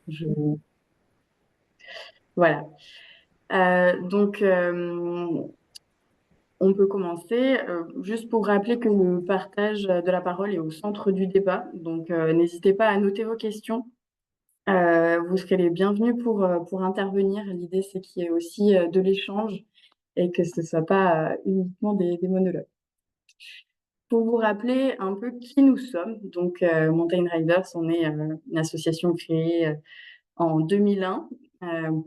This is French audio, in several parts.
Je... Voilà. Donc, on peut commencer juste pour rappeler que le partage de la parole est au centre du débat. Donc, n'hésitez pas à noter vos questions. Vous serez les bienvenus pour intervenir. L'idée, c'est qu'il y ait aussi de l'échange et que ce ne soit pas uniquement des monologues. Pour vous rappeler un peu qui nous sommes, donc Mountain Riders, on est une association créée en 2001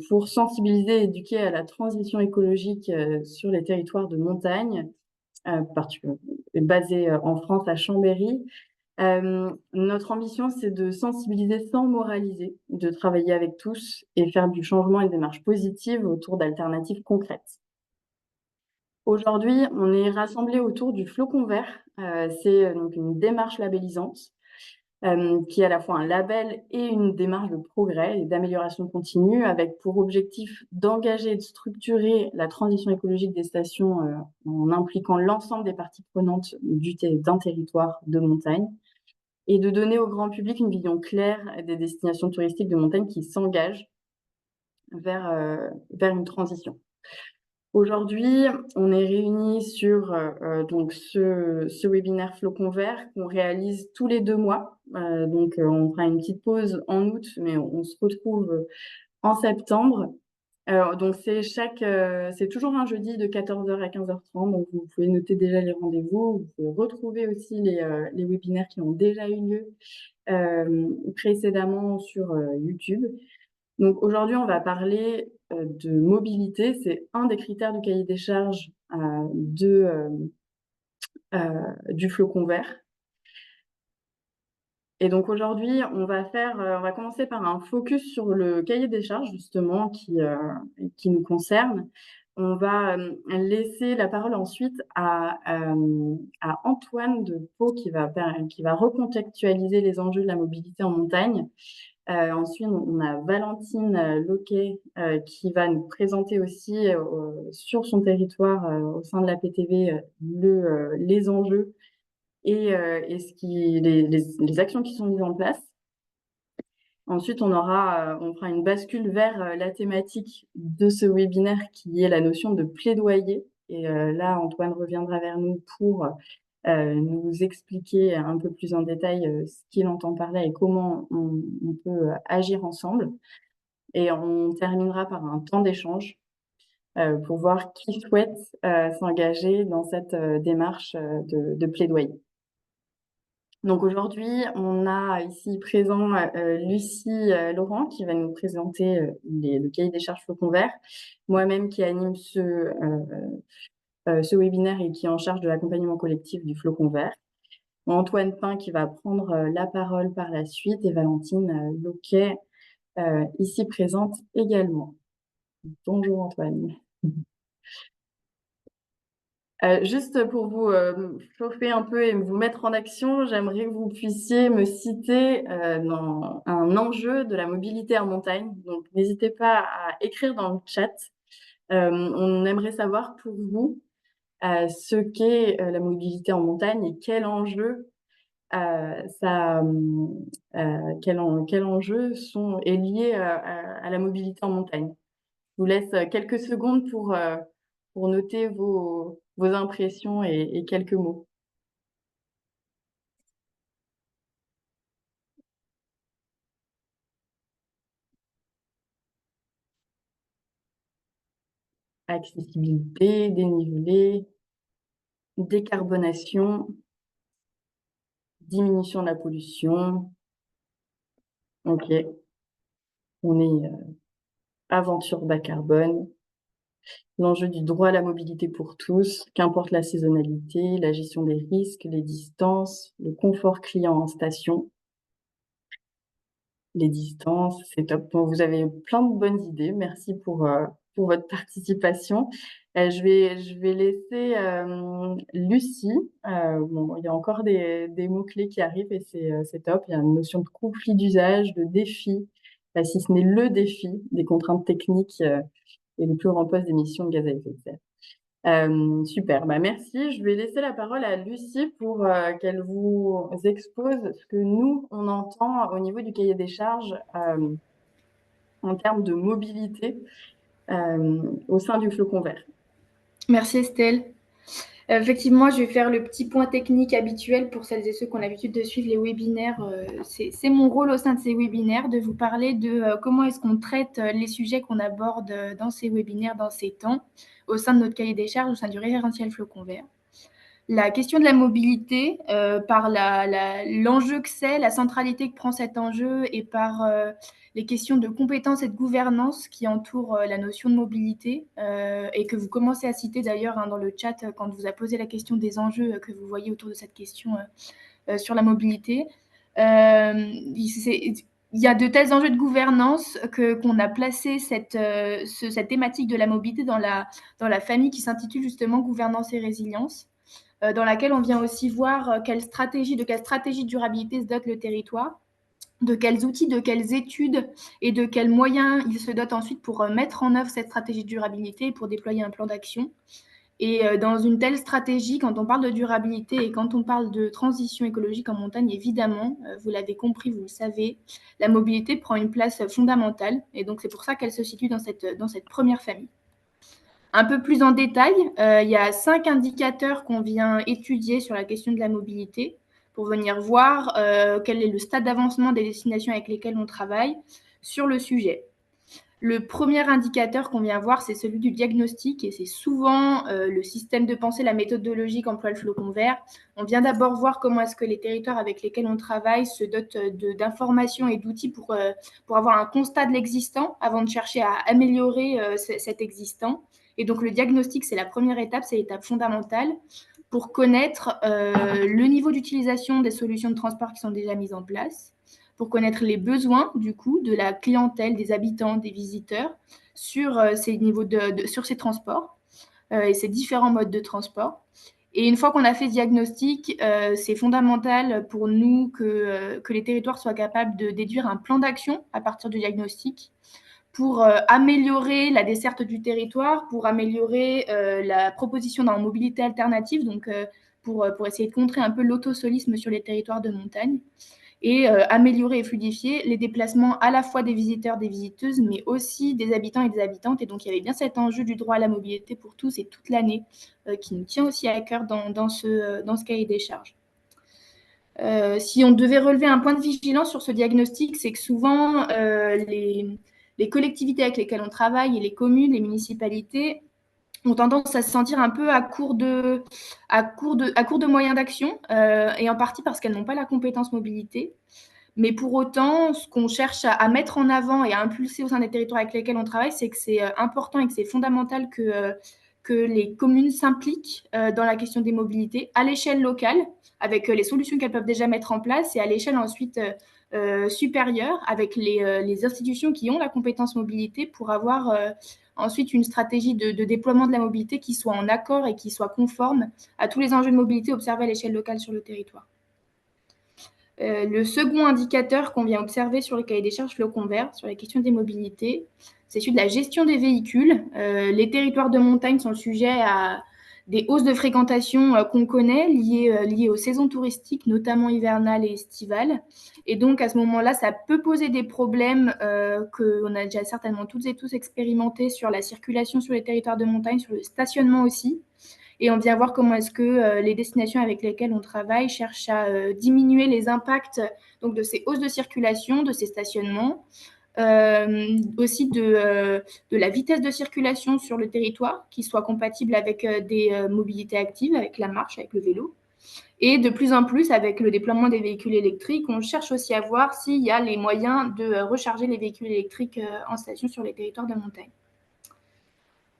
pour sensibiliser et éduquer à la transition écologique sur les territoires de montagne, basée en France à Chambéry. Notre ambition, c'est de sensibiliser sans moraliser, de travailler avec tous et faire du changement une démarche positive autour d'alternatives concrètes. Aujourd'hui, on est rassemblés autour du Flocon Vert. C'est donc une démarche labellisante qui est à la fois un label et une démarche de progrès et d'amélioration continue, avec pour objectif d'engager et de structurer la transition écologique des stations en impliquant l'ensemble des parties prenantes d'un territoire de montagne et de donner au grand public une vision claire des destinations touristiques de montagne qui s'engagent vers une transition. Aujourd'hui, on est réunis sur donc ce webinaire Flocon Vert qu'on réalise tous les 2 mois. Donc, on fera une petite pause en août, mais on se retrouve en septembre. Donc, c'est toujours un jeudi de 14h à 15h30. Donc, vous pouvez noter déjà les rendez-vous. Vous pouvez retrouver aussi les webinaires qui ont déjà eu lieu précédemment sur YouTube. Donc aujourd'hui, on va parler de mobilité. C'est un des critères du cahier des charges du Flocon Vert. Et donc aujourd'hui, on va commencer par un focus sur le cahier des charges justement qui nous concerne. On va laisser la parole ensuite à Antoine de Pau qui va recontextualiser les enjeux de la mobilité en montagne. Ensuite, on a Valentine Loquet qui va nous présenter aussi sur son territoire au sein de la PTV les enjeux et les actions qui sont mises en place. Ensuite, on fera une bascule vers la thématique de ce webinaire qui est la notion de plaidoyer. Et là, Antoine reviendra vers nous pour nous expliquer un peu plus en détail ce qu'il entend par là et comment on peut agir ensemble. Et on terminera par un temps d'échange pour voir qui souhaite s'engager dans cette démarche de plaidoyer. Donc aujourd'hui, on a ici présent Lucie Laurent qui va nous présenter le cahier des charges Flocon Vert, moi-même qui anime ce webinaire et qui est en charge de l'accompagnement collectif du Flocon Vert. Antoine Pin qui va prendre la parole par la suite et Valentine Loquet ici présente également. Bonjour Antoine. Juste pour vous chauffer un peu et vous mettre en action, j'aimerais que vous puissiez me citer dans un enjeu de la mobilité en montagne. Donc, n'hésitez pas à écrire dans le chat. On aimerait savoir pour vous ce qu'est la mobilité en montagne et quel enjeu quel enjeu est lié à la mobilité en montagne. Je vous laisse quelques secondes pour noter vos impressions et quelques mots. Accessibilité, dénivelé, décarbonation, diminution de la pollution. Ok, on est aventure bas carbone. L'enjeu du droit à la mobilité pour tous, qu'importe la saisonnalité, la gestion des risques, les distances, le confort client en station. Les distances, c'est top. Bon, vous avez plein de bonnes idées. Merci pour votre participation. Je vais laisser Lucie. Bon, il y a encore des mots-clés qui arrivent et c'est top. Il y a une notion de conflit d'usage, de défi, si ce n'est le défi des contraintes techniques et le plus grand poste d'émissions de gaz à effet de serre. Super, bah merci. Je vais laisser la parole à Lucie pour qu'elle vous expose ce que nous, on entend au niveau du cahier des charges en termes de mobilité au sein du Flocon Vert. Merci Estelle. Effectivement, je vais faire le petit point technique habituel pour celles et ceux qui ont l'habitude de suivre les webinaires. C'est mon rôle au sein de ces webinaires de vous parler de comment est-ce qu'on traite les sujets qu'on aborde dans ces webinaires, dans ces temps, au sein de notre cahier des charges, au sein du référentiel Flocon Vert. La question de la mobilité, par l'enjeu que c'est, la centralité que prend cet enjeu et par les questions de compétences et de gouvernance qui entourent la notion de mobilité et que vous commencez à citer d'ailleurs dans le chat quand vous a posé la question des enjeux que vous voyez autour de cette question sur la mobilité. Il y a de tels enjeux de gouvernance qu'on a placé cette thématique de la mobilité dans la famille qui s'intitule justement Gouvernance et résilience, dans laquelle on vient aussi voir de quelle stratégie de durabilité se dote le territoire, de quels outils, de quelles études et de quels moyens il se dote ensuite pour mettre en œuvre cette stratégie de durabilité et pour déployer un plan d'action. Et dans une telle stratégie, quand on parle de durabilité et quand on parle de transition écologique en montagne, évidemment, vous l'avez compris, vous le savez, la mobilité prend une place fondamentale. Et donc, c'est pour ça qu'elle se situe dans cette première famille. Un peu plus en détail, il y a 5 indicateurs qu'on vient étudier sur la question de la mobilité pour venir voir quel est le stade d'avancement des destinations avec lesquelles on travaille sur le sujet. Le premier indicateur qu'on vient voir, c'est celui du diagnostic et c'est souvent le système de pensée, la méthodologie qu'emploie le Flocon Vert. On vient d'abord voir comment est-ce que les territoires avec lesquels on travaille se dotent d'informations et d'outils pour avoir un constat de l'existant avant de chercher à améliorer cet existant. Et donc, le diagnostic, c'est la première étape, c'est l'étape fondamentale pour connaître le niveau d'utilisation des solutions de transport qui sont déjà mises en place, pour connaître les besoins, du coup, de la clientèle, des habitants, des visiteurs sur sur ces transports et ces différents modes de transport. Et une fois qu'on a fait ce diagnostic, c'est fondamental pour nous que les territoires soient capables de déduire un plan d'action à partir du diagnostic pour améliorer la desserte du territoire, pour améliorer la proposition dans mobilité alternative, donc pour essayer de contrer un peu l'autosolisme sur les territoires de montagne et améliorer et fluidifier les déplacements à la fois des visiteurs, des visiteuses, mais aussi des habitants et des habitantes. Et donc, il y avait bien cet enjeu du droit à la mobilité pour tous et toute l'année qui nous tient aussi à cœur dans ce cahier des charges. Si on devait relever un point de vigilance sur ce diagnostic, c'est que souvent, les collectivités avec lesquelles on travaille et les communes, les municipalités ont tendance à se sentir un peu à court de moyens d'action, et en partie parce qu'elles n'ont pas la compétence mobilité. Mais pour autant, ce qu'on cherche à mettre en avant et à impulser au sein des territoires avec lesquels on travaille, c'est que c'est important et que c'est fondamental que les communes s'impliquent dans la question des mobilités à l'échelle locale, avec les solutions qu'elles peuvent déjà mettre en place, et à l'échelle ensuite supérieure, avec les institutions qui ont la compétence mobilité pour avoir ensuite une stratégie de déploiement de la mobilité qui soit en accord et qui soit conforme à tous les enjeux de mobilité observés à l'échelle locale sur le territoire. Le second indicateur qu'on vient observer sur le cahier des charges Flocon Vert, sur la question des mobilités, c'est celui de la gestion des véhicules. Les territoires de montagne sont sujets à des hausses de fréquentation qu'on connaît, liées aux saisons touristiques, notamment hivernales et estivales. Et donc, à ce moment-là, ça peut poser des problèmes qu'on a déjà certainement toutes et tous expérimentés sur la circulation sur les territoires de montagne, sur le stationnement aussi. Et on vient voir comment est-ce que les destinations avec lesquelles on travaille cherchent à diminuer les impacts donc, de ces hausses de circulation, de ces stationnements, aussi de la vitesse de circulation sur le territoire, qui soit compatible avec des mobilités actives, avec la marche, avec le vélo. Et de plus en plus, avec le déploiement des véhicules électriques, on cherche aussi à voir s'il y a les moyens de recharger les véhicules électriques en station sur les territoires de montagne.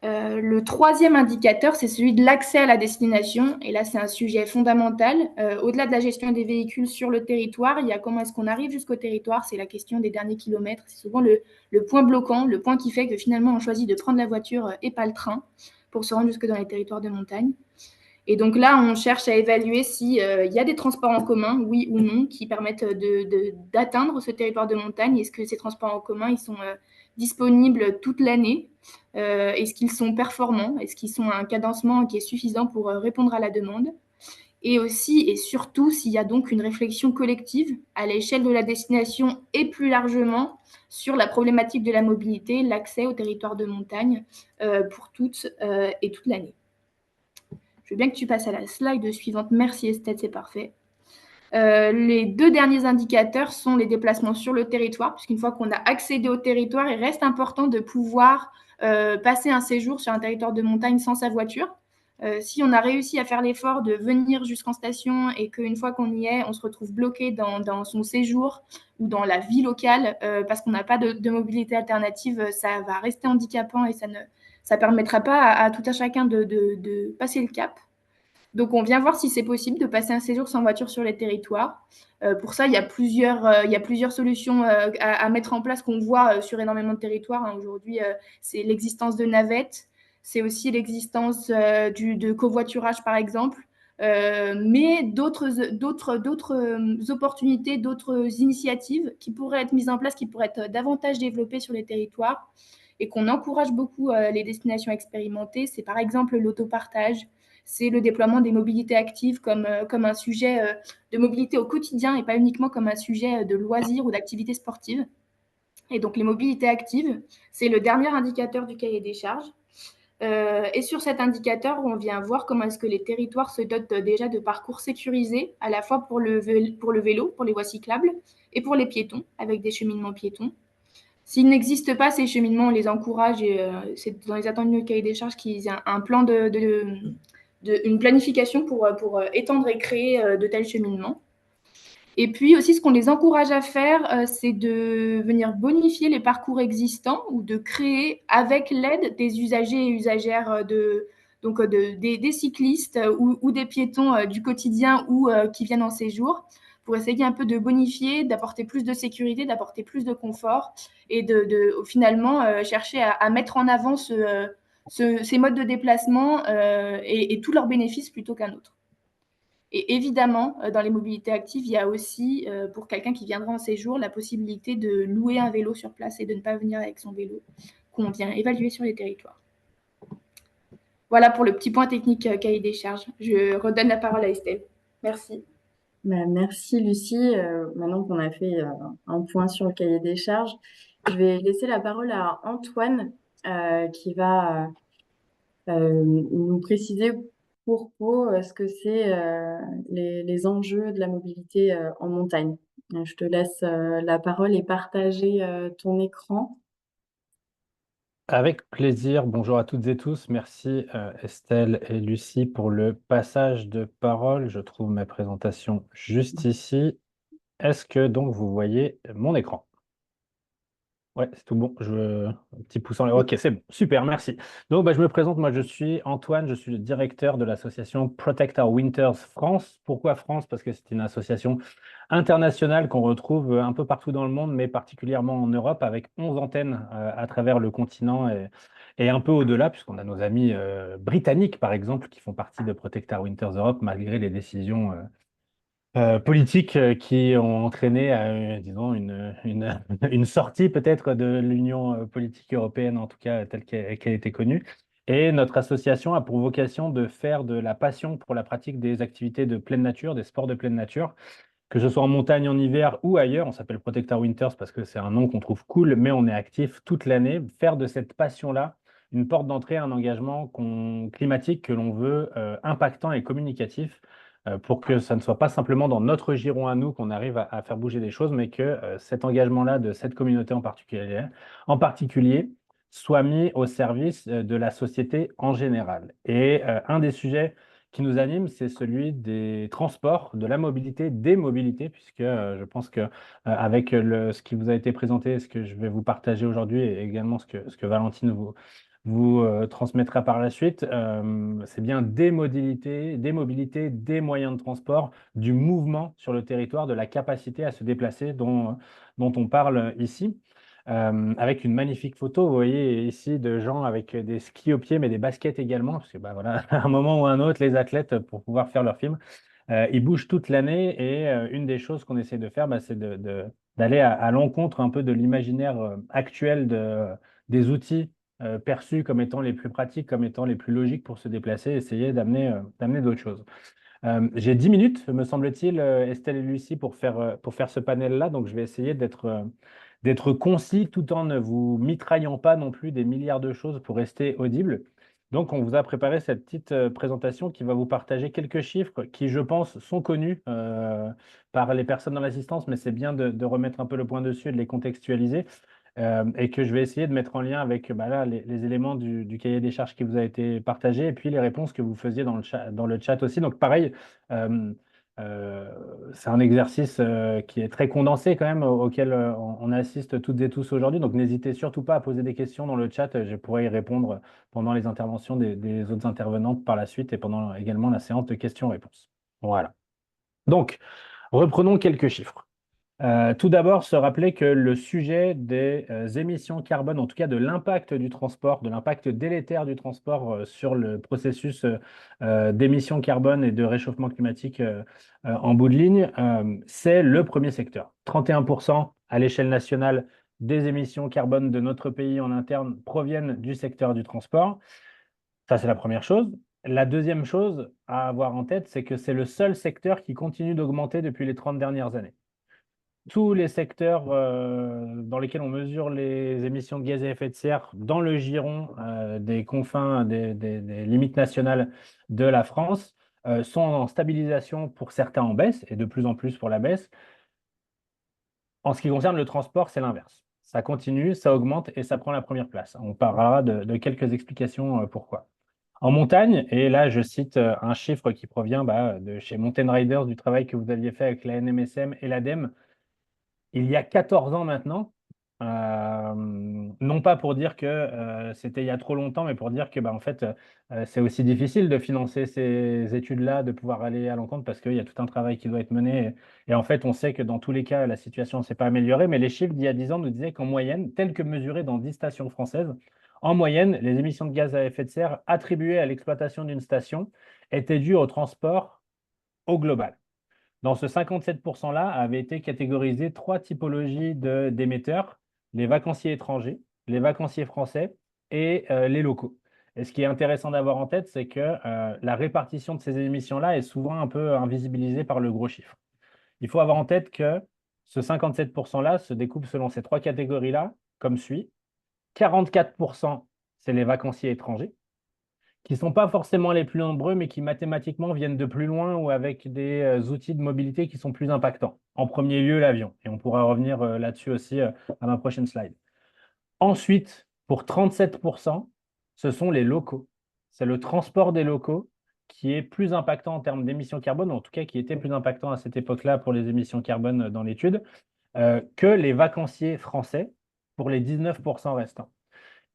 Le troisième indicateur, c'est celui de l'accès à la destination. Et là, c'est un sujet fondamental. Au-delà de la gestion des véhicules sur le territoire, il y a comment est-ce qu'on arrive jusqu'au territoire. C'est la question des derniers kilomètres. C'est souvent le point bloquant, le point qui fait que finalement, on choisit de prendre la voiture et pas le train pour se rendre jusque dans les territoires de montagne. Et donc là, on cherche à évaluer s'il y a des transports en commun, oui ou non, qui permettent d'atteindre ce territoire de montagne. Est-ce que ces transports en commun, ils sont disponibles toute l'année? Est-ce qu'ils sont performants? Est-ce qu'ils sont à un cadencement qui est suffisant pour répondre à la demande? et aussi et surtout s'il y a donc une réflexion collective à l'échelle de la destination et plus largement sur la problématique de la mobilité, l'accès au territoire de montagne pour toutes et toute l'année. Je veux bien que tu passes à la slide suivante. Merci Estelle, c'est parfait. Les deux derniers indicateurs sont les déplacements sur le territoire, puisqu'une fois qu'on a accédé au territoire, il reste important de pouvoir passer un séjour sur un territoire de montagne sans sa voiture. Si on a réussi à faire l'effort de venir jusqu'en station et qu'une fois qu'on y est, on se retrouve bloqué dans son séjour ou dans la vie locale parce qu'on n'a pas de mobilité alternative, ça va rester handicapant et ça ne permettra pas à tout un chacun de passer le cap. Donc, on vient voir si c'est possible de passer un séjour sans voiture sur les territoires. Pour ça, il y a plusieurs solutions à mettre en place qu'on voit sur énormément de territoires, hein. Aujourd'hui, c'est l'existence de navettes, c'est aussi l'existence de covoiturage, par exemple, mais d'autres opportunités, d'autres initiatives qui pourraient être mises en place, qui pourraient être davantage développées sur les territoires et qu'on encourage beaucoup les destinations expérimentées. C'est par exemple l'autopartage, c'est le déploiement des mobilités actives comme un sujet de mobilité au quotidien et pas uniquement comme un sujet de loisirs ou d'activités sportives. Et donc les mobilités actives, c'est le dernier indicateur du cahier des charges. Et sur cet indicateur, on vient voir comment est-ce que les territoires se dotent déjà de parcours sécurisés, à la fois pour le vélo, pour les voies cyclables, et pour les piétons, avec des cheminements piétons. S'il n'existe pas ces cheminements, on les encourage et c'est dans les attendus du cahier des charges qu'il y a un plan une planification pour étendre et créer de tels cheminements. Et puis aussi, ce qu'on les encourage à faire, c'est de venir bonifier les parcours existants ou de créer avec l'aide des usagers et usagères des cyclistes ou des piétons du quotidien ou qui viennent en séjour pour essayer un peu de bonifier, d'apporter plus de sécurité, d'apporter plus de confort et finalement chercher à mettre en avant ces modes de déplacement et tous leurs bénéfices plutôt qu'un autre. Et évidemment, dans les mobilités actives, il y a aussi, pour quelqu'un qui viendra en séjour, la possibilité de louer un vélo sur place et de ne pas venir avec son vélo, qu'on vient évaluer sur les territoires. Voilà pour le petit point technique cahier des charges. Je redonne la parole à Estelle. Merci. Merci Lucie. Maintenant qu'on a fait un point sur le cahier des charges, je vais laisser la parole à Antoine qui va nous préciser pourquoi ce que c'est les enjeux de la mobilité en montagne. Je te laisse la parole et partager ton écran. Avec plaisir. Bonjour à toutes et tous. Merci Estelle et Lucie pour le passage de parole. Je trouve ma présentation juste ici. Est-ce que donc vous voyez mon écran? Ouais, c'est tout bon. Un petit pouce en l'air. Ok, c'est bon. Super, merci. Donc, je me présente. Moi, je suis Antoine. Je suis le directeur de l'association Protect Our Winters France. Pourquoi France? Parce que c'est une association internationale qu'on retrouve un peu partout dans le monde, mais particulièrement en Europe, avec 11 antennes à travers le continent et un peu au-delà, puisqu'on a nos amis britanniques, par exemple, qui font partie de Protect Our Winters Europe, malgré les décisions politiques qui ont entraîné, disons, une sortie peut-être de l'Union politique européenne, en tout cas telle qu'elle était connue. Et notre association a pour vocation de faire de la passion pour la pratique des activités de pleine nature, des sports de pleine nature, que ce soit en montagne en hiver ou ailleurs. On s'appelle Protect Our Winters parce que c'est un nom qu'on trouve cool, mais on est actif toute l'année. Faire de cette passion-là une porte d'entrée, un engagement climatique que l'on veut impactant et communicatif pour que ça ne soit pas simplement dans notre giron à nous qu'on arrive à faire bouger des choses, mais que cet engagement-là de cette communauté en particulier soit mis au service de la société en général. Et un des sujets qui nous anime, c'est celui des transports, de la mobilité, des mobilités, puisque je pense que avec ce qui vous a été présenté, ce que je vais vous partager aujourd'hui et également ce que Valentine vous transmettra par la suite, c'est bien des mobilités, des moyens de transport, du mouvement sur le territoire, de la capacité à se déplacer dont on parle ici. Avec une magnifique photo, vous voyez ici, de gens avec des skis aux pieds, mais des baskets également, parce que voilà, à un moment ou à un autre, les athlètes, pour pouvoir faire leur film, ils bougent toute l'année. Et une des choses qu'on essaie de faire, c'est d'aller à l'encontre un peu de l'imaginaire actuel des outils perçus comme étant les plus pratiques, comme étant les plus logiques pour se déplacer, essayer d'amener d'autres choses. J'ai 10 minutes, me semble-t-il, Estelle et Lucie, pour faire ce panel-là. Donc, je vais essayer d'être concis tout en ne vous mitraillant pas non plus des milliards de choses pour rester audible. Donc, on vous a préparé cette petite présentation qui va vous partager quelques chiffres qui, je pense, sont connus par les personnes dans l'assistance, mais c'est bien de remettre un peu le point dessus et de les contextualiser. Et que je vais essayer de mettre en lien avec bah là, les éléments du cahier des charges qui vous a été partagé et puis les réponses que vous faisiez dans le chat aussi. Donc pareil, euh, euh, c'est un exercice qui est très condensé quand même, auquel on assiste toutes et tous aujourd'hui. Donc n'hésitez surtout pas à poser des questions dans le chat. Je pourrai y répondre pendant les interventions des autres intervenantes par la suite et pendant également la séance de questions-réponses. Voilà. Donc, reprenons quelques chiffres. Tout d'abord, se rappeler que le sujet des émissions carbone, en tout cas de l'impact du transport, de l'impact délétère du transport sur le processus d'émissions carbone et de réchauffement climatique en bout de ligne, c'est le premier secteur. 31% à l'échelle nationale des émissions carbone de notre pays en interne proviennent du secteur du transport. Ça, c'est la première chose. La deuxième chose à avoir en tête, c'est que c'est le seul secteur qui continue d'augmenter depuis les 30 dernières années. Tous les secteurs dans lesquels on mesure les émissions de gaz à effet de serre dans le giron des confins, des limites nationales de la France, sont en stabilisation, pour certains en baisse, et de plus en plus pour la baisse. En ce qui concerne le transport, c'est l'inverse. Ça continue, ça augmente et ça prend la première place. On parlera de quelques explications pourquoi. En montagne, et là je cite un chiffre qui provient de chez Mountain Riders, du travail que vous aviez fait avec la NMSM et l'ADEME, il y a 14 ans maintenant, non pas pour dire que c'était il y a trop longtemps, mais pour dire que en fait, c'est aussi difficile de financer ces études-là, de pouvoir aller à l'encontre parce qu'il y a tout un travail qui doit être mené. Et en fait, on sait que dans tous les cas, la situation ne s'est pas améliorée, mais les chiffres d'il y a 10 ans nous disaient qu'en moyenne, tels que mesurés dans 10 stations françaises, en moyenne, les émissions de gaz à effet de serre attribuées à l'exploitation d'une station étaient dues au transport au global. Dans ce 57%-là, avaient été catégorisées trois typologies d'émetteurs: les vacanciers étrangers, les vacanciers français et les locaux. Et ce qui est intéressant d'avoir en tête, c'est que la répartition de ces émissions-là est souvent un peu invisibilisée par le gros chiffre. Il faut avoir en tête que ce 57%-là se découpe selon ces trois catégories-là, comme suit. 44%, c'est les vacanciers étrangers, qui ne sont pas forcément les plus nombreux, mais qui mathématiquement viennent de plus loin ou avec des outils de mobilité qui sont plus impactants. En premier lieu, l'avion. Et on pourra revenir là-dessus aussi à ma prochaine slide. Ensuite, pour 37%, ce sont les locaux. C'est le transport des locaux qui est plus impactant en termes d'émissions carbone, en tout cas qui était plus impactant à cette époque-là pour les émissions carbone dans l'étude, que les vacanciers français pour les 19% restants.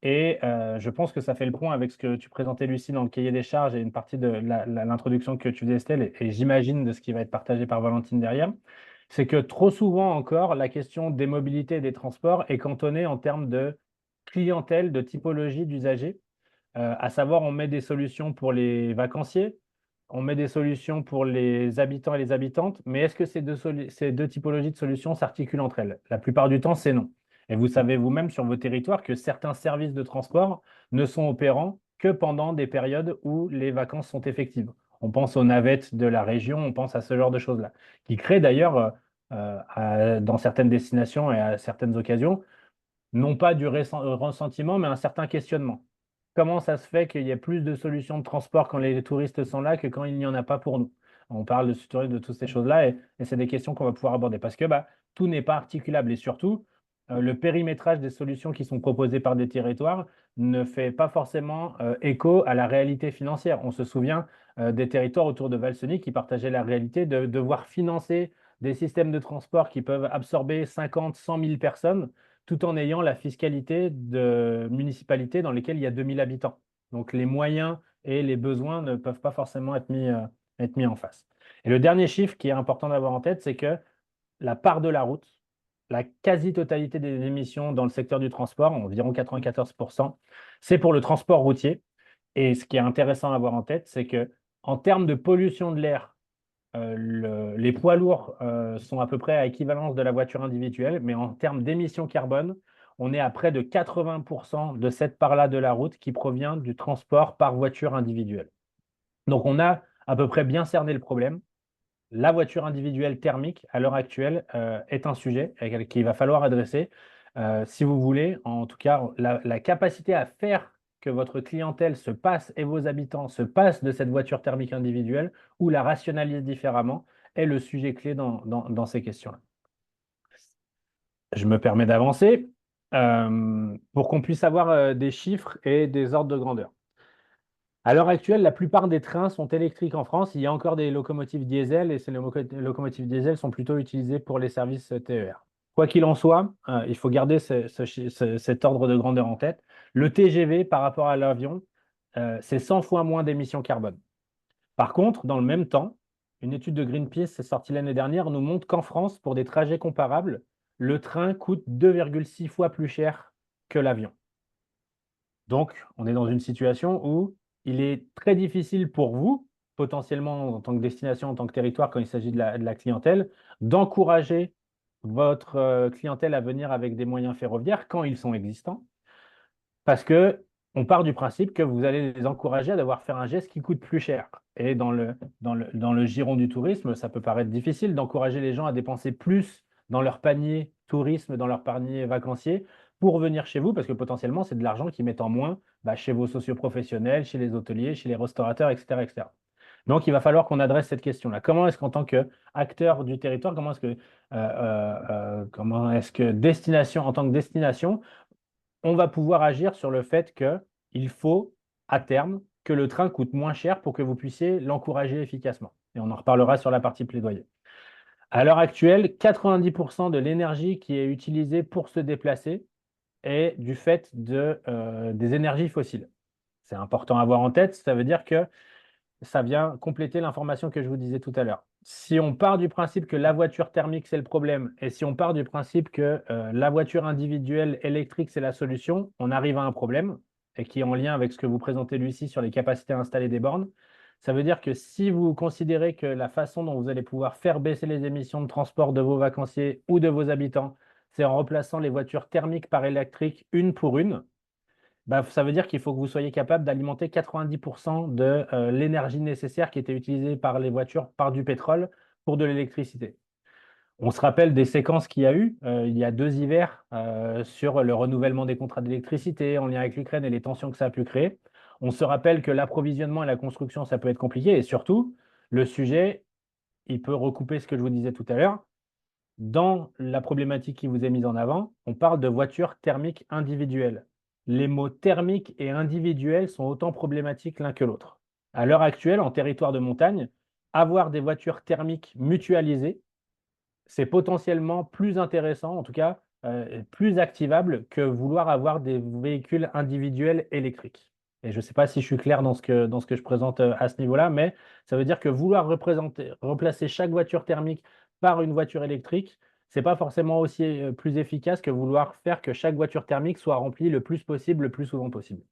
Et je pense que ça fait le point avec ce que tu présentais, Lucie, dans le cahier des charges et une partie de l'introduction que tu faisais, Estelle, et j'imagine de ce qui va être partagé par Valentine derrière. C'est que trop souvent encore, la question des mobilités et des transports est cantonnée en termes de clientèle, de typologie d'usagers. À savoir, on met des solutions pour les vacanciers, on met des solutions pour les habitants et les habitantes, mais est-ce que ces deux typologies de solutions s'articulent entre elles? La plupart du temps, c'est non. Et vous savez vous-même sur vos territoires que certains services de transport ne sont opérants que pendant des périodes où les vacances sont effectives. On pense aux navettes de la région, on pense à ce genre de choses-là, qui créent d'ailleurs, dans certaines destinations et à certaines occasions, non pas du ressentiment, mais un certain questionnement. Comment ça se fait qu'il y ait plus de solutions de transport quand les touristes sont là que quand il n'y en a pas pour nous? On parle de toutes ces choses-là et c'est des questions qu'on va pouvoir aborder parce que tout n'est pas articulable et surtout, le périmétrage des solutions qui sont proposées par des territoires ne fait pas forcément écho à la réalité financière. On se souvient des territoires autour de Valseny qui partageaient la réalité de devoir financer des systèmes de transport qui peuvent absorber 50, 100 000 personnes tout en ayant la fiscalité de municipalités dans lesquelles il y a 2000 habitants. Donc les moyens et les besoins ne peuvent pas forcément être mis en face. Et le dernier chiffre qui est important d'avoir en tête, c'est que la part de la route, la quasi-totalité des émissions dans le secteur du transport, environ 94%, c'est pour le transport routier. Et ce qui est intéressant à avoir en tête, c'est que en termes de pollution de l'air, les poids lourds sont à peu près à équivalence de la voiture individuelle, mais en termes d'émissions carbone, on est à près de 80% de cette part-là de la route qui provient du transport par voiture individuelle. Donc on a à peu près bien cerné le problème. La voiture individuelle thermique, à l'heure actuelle, est un sujet qu'il va falloir adresser. Si vous voulez, en tout cas, la capacité à faire que votre clientèle se passe et vos habitants se passent de cette voiture thermique individuelle ou la rationalisent différemment est le sujet clé dans ces questions-là. Je me permets d'avancer pour qu'on puisse avoir des chiffres et des ordres de grandeur. À l'heure actuelle, la plupart des trains sont électriques en France. Il y a encore des locomotives diesel et ces locomotives diesel sont plutôt utilisées pour les services TER. Quoi qu'il en soit, il faut garder cet ordre de grandeur en tête. Le TGV par rapport à l'avion, c'est 100 fois moins d'émissions carbone. Par contre, dans le même temps, une étude de Greenpeace sortie l'année dernière nous montre qu'en France, pour des trajets comparables, le train coûte 2,6 fois plus cher que l'avion. Donc, on est dans une situation où il est très difficile pour vous, potentiellement en tant que destination, en tant que territoire, quand il s'agit de la clientèle, d'encourager votre clientèle à venir avec des moyens ferroviaires quand ils sont existants, parce que on part du principe que vous allez les encourager à devoir faire un geste qui coûte plus cher. Et dans le giron du tourisme, ça peut paraître difficile d'encourager les gens à dépenser plus dans leur panier tourisme, dans leur panier vacancier, pour venir chez vous, parce que potentiellement, c'est de l'argent qu'ils mettent en moins chez vos socioprofessionnels, chez les hôteliers, chez les restaurateurs, etc., etc. Donc, il va falloir qu'on adresse cette question-là. Comment est-ce qu'en tant qu'acteur du territoire, comment est-ce que destination, en tant que destination, on va pouvoir agir sur le fait qu'il faut, à terme, que le train coûte moins cher pour que vous puissiez l'encourager efficacement. Et on en reparlera sur la partie plaidoyer. À l'heure actuelle, 90% de l'énergie qui est utilisée pour se déplacer est du fait des énergies fossiles. C'est important à avoir en tête. Ça veut dire que ça vient compléter l'information que je vous disais tout à l'heure. Si on part du principe que la voiture thermique, c'est le problème, et si on part du principe que la voiture individuelle électrique, c'est la solution, on arrive à un problème, et qui est en lien avec ce que vous présentez, Lucie, sur les capacités à installer des bornes. Ça veut dire que si vous considérez que la façon dont vous allez pouvoir faire baisser les émissions de transport de vos vacanciers ou de vos habitants, c'est en remplaçant les voitures thermiques par électriques une pour une, ça veut dire qu'il faut que vous soyez capable d'alimenter 90% de l'énergie nécessaire qui était utilisée par les voitures par du pétrole pour de l'électricité. On se rappelle des séquences qu'il y a eu il y a 2 hivers sur le renouvellement des contrats d'électricité en lien avec l'Ukraine et les tensions que ça a pu créer. On se rappelle que l'approvisionnement et la construction, ça peut être compliqué. Et surtout, le sujet, il peut recouper ce que je vous disais tout à l'heure. Dans la problématique qui vous est mise en avant, on parle de voitures thermiques individuelles. Les mots thermique et individuel sont autant problématiques l'un que l'autre. À l'heure actuelle, en territoire de montagne, avoir des voitures thermiques mutualisées, c'est potentiellement plus intéressant, en tout cas plus activable que vouloir avoir des véhicules individuels électriques. Et je ne sais pas si je suis clair dans ce que je présente à ce niveau-là, mais ça veut dire que vouloir remplacer chaque voiture thermique par une voiture électrique, ce n'est pas forcément aussi plus efficace que vouloir faire que chaque voiture thermique soit remplie le plus possible, le plus souvent possible.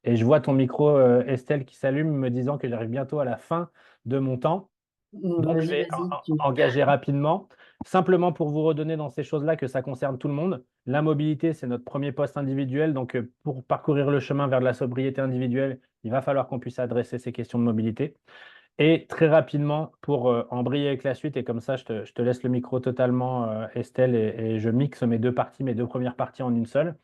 Et je vois ton micro, Estelle, qui s'allume, me disant que j'arrive bientôt à la fin de mon temps. Donc, je Vas-y, vais vas-y. engager rapidement, simplement pour vous redonner dans ces choses-là que ça concerne tout le monde. La mobilité, c'est notre premier poste individuel. Donc, pour parcourir le chemin vers de la sobriété individuelle, il va falloir qu'on puisse adresser ces questions de mobilité. Et très rapidement, pour embrayer avec la suite, et comme ça, je te laisse le micro totalement, Estelle, et je mixe mes deux parties, mes deux premières parties en une seule.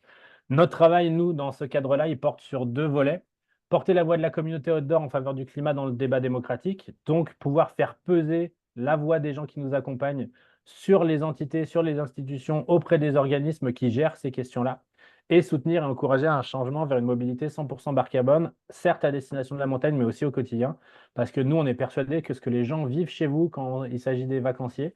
Notre travail, nous, dans ce cadre-là, il porte sur 2 volets. Porter la voix de la communauté outdoor en faveur du climat dans le débat démocratique, donc pouvoir faire peser la voix des gens qui nous accompagnent sur les entités, sur les institutions, auprès des organismes qui gèrent ces questions-là, et soutenir et encourager un changement vers une mobilité 100% bas carbone, certes à destination de la montagne, mais aussi au quotidien, parce que nous, on est persuadés que ce que les gens vivent chez vous quand il s'agit des vacanciers,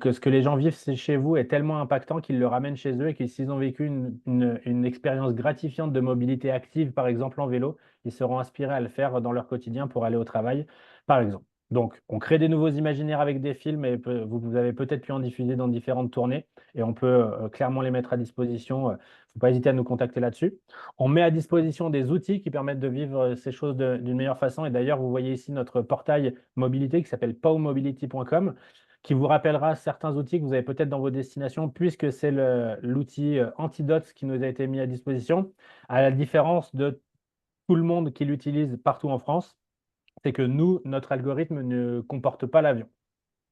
que ce que les gens vivent chez vous est tellement impactant qu'ils le ramènent chez eux et que s'ils ont vécu une expérience gratifiante de mobilité active, par exemple en vélo, ils seront inspirés à le faire dans leur quotidien pour aller au travail, par exemple. Donc, on crée des nouveaux imaginaires avec des films et vous avez peut-être pu en diffuser dans différentes tournées et on peut clairement les mettre à disposition. Il ne faut pas hésiter à nous contacter là-dessus. On met à disposition des outils qui permettent de vivre ces choses d'une meilleure façon. Et d'ailleurs, vous voyez ici notre portail mobilité qui s'appelle powmobility.com, qui vous rappellera certains outils que vous avez peut-être dans vos destinations, puisque c'est l'outil Antidote qui nous a été mis à disposition, à la différence de tout le monde qui l'utilise partout en France. c'est que nous, notre algorithme ne comporte pas l'avion.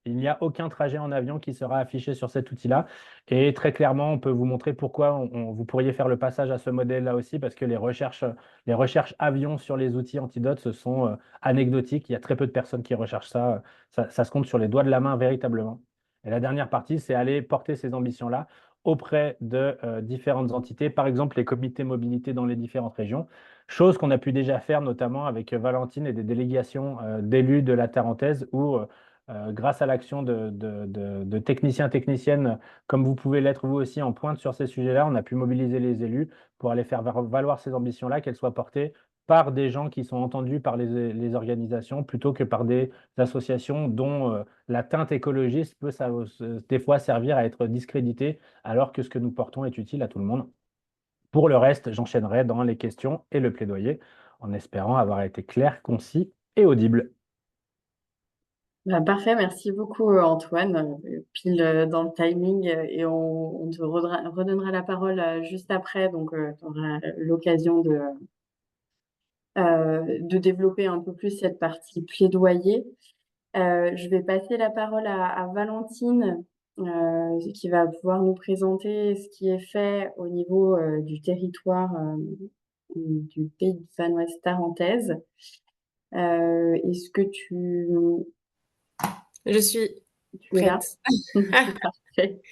Il n'y a aucun trajet en avion qui sera affiché sur cet outil-là. Et très clairement, on peut vous montrer pourquoi vous pourriez faire le passage à ce modèle-là aussi, parce que les recherches avions sur les outils antidotes, ce sont anecdotiques. Il y a très peu de personnes qui recherchent ça. Ça se compte sur les doigts de la main véritablement. Et la dernière partie, c'est aller porter ces ambitions-là auprès de différentes entités, par exemple les comités mobilité dans les différentes régions, chose qu'on a pu déjà faire notamment avec Valentine et des délégations d'élus de la Tarentaise, où grâce à l'action de techniciens, techniciennes, comme vous pouvez l'être vous aussi en pointe sur ces sujets-là, on a pu mobiliser les élus pour aller faire valoir ces ambitions-là, qu'elles soient portées par des gens qui sont entendus par les organisations plutôt que par des associations dont la teinte écologiste peut des fois servir à être discréditée, alors que ce que nous portons est utile à tout le monde. Pour le reste, j'enchaînerai dans les questions et le plaidoyer, en espérant avoir été clair, concis et audible. Bah, parfait, merci beaucoup Antoine. Pile dans le timing et on te redonnera la parole juste après, donc tu auras l'occasion de développer un peu plus cette partie plaidoyer. Je vais passer la parole à Valentine qui va pouvoir nous présenter ce qui est fait au niveau du territoire du pays de Vanoise tarentaise. Est-ce que Je suis tu es là? prête. Parfait.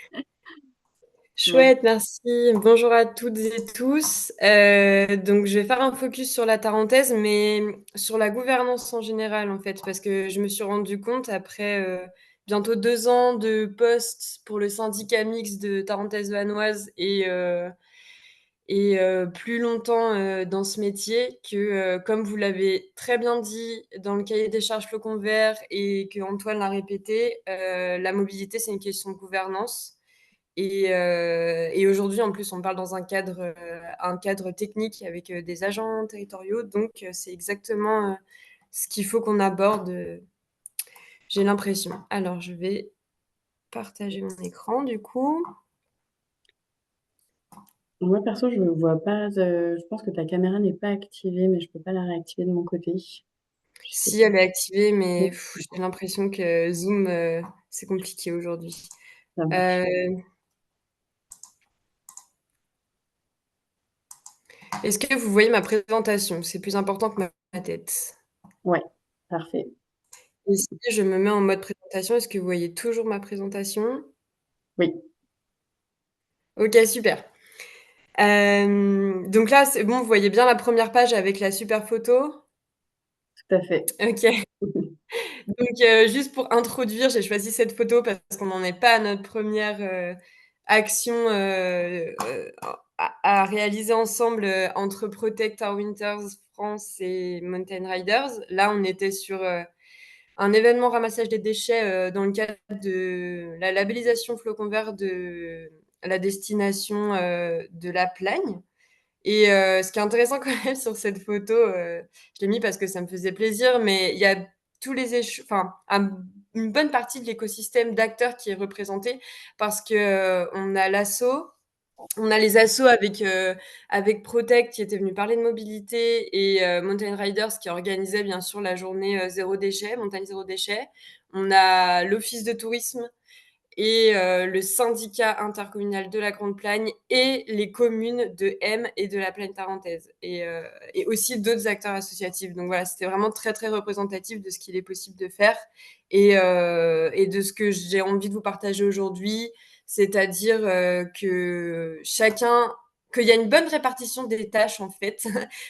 Chouette, merci. Bonjour à toutes et tous. Donc, je vais faire un focus sur la Tarentaise, mais sur la gouvernance en général, en fait, parce que je me suis rendu compte après bientôt 2 ans de poste pour le syndicat mixte de Tarentaise-Vanoise et plus longtemps dans ce métier que, comme vous l'avez très bien dit dans le cahier des charges Flocon Vert et que Antoine l'a répété, la mobilité, c'est une question de gouvernance. Et aujourd'hui, en plus, on parle dans un cadre technique avec des agents territoriaux. Donc, c'est exactement ce qu'il faut qu'on aborde, j'ai l'impression. Alors, je vais partager mon écran, du coup. Moi, perso, je ne vois pas. Je pense que ta caméra n'est pas activée, mais je ne peux pas la réactiver de mon côté. Je sais Si, pas. elle est activée, mais Oui, j'ai l'impression que Zoom, c'est compliqué aujourd'hui. ça marche. Euh, Est-ce que vous voyez ma présentation? C'est plus important que ma tête. Ouais, parfait. Et si je me mets en mode présentation, est-ce que vous voyez toujours ma présentation? Oui, OK, super. Donc là, c'est bon, vous voyez bien la première page avec la super photo? tout à fait. OK. Donc juste pour introduire, j'ai choisi cette photo parce qu'on n'en est pas à notre première action, à réaliser ensemble, entre Protect Our Winters France et Mountain Riders. Là, on était sur, un événement ramassage des déchets, dans le cadre de la labellisation Flocon Vert de la destination, de la Plagne. Et ce qui est intéressant quand même sur cette photo, je l'ai mis parce que ça me faisait plaisir, mais il y a tous les enfin, une bonne partie de l'écosystème d'acteurs qui est représenté parce que, on a on a les assos avec Protect qui était venu parler de mobilité et Mountain Riders qui organisait bien sûr la journée, zéro déchet, montagne zéro déchet. On a l'office de tourisme et le syndicat intercommunal de la Grande Plagne et les communes de M et de la Plaine Tarentaise et aussi d'autres acteurs associatifs. Donc voilà, c'était vraiment très, très représentatif de ce qu'il est possible de faire et de ce que j'ai envie de vous partager aujourd'hui, c'est-à-dire qu'il y a une bonne répartition des tâches en fait,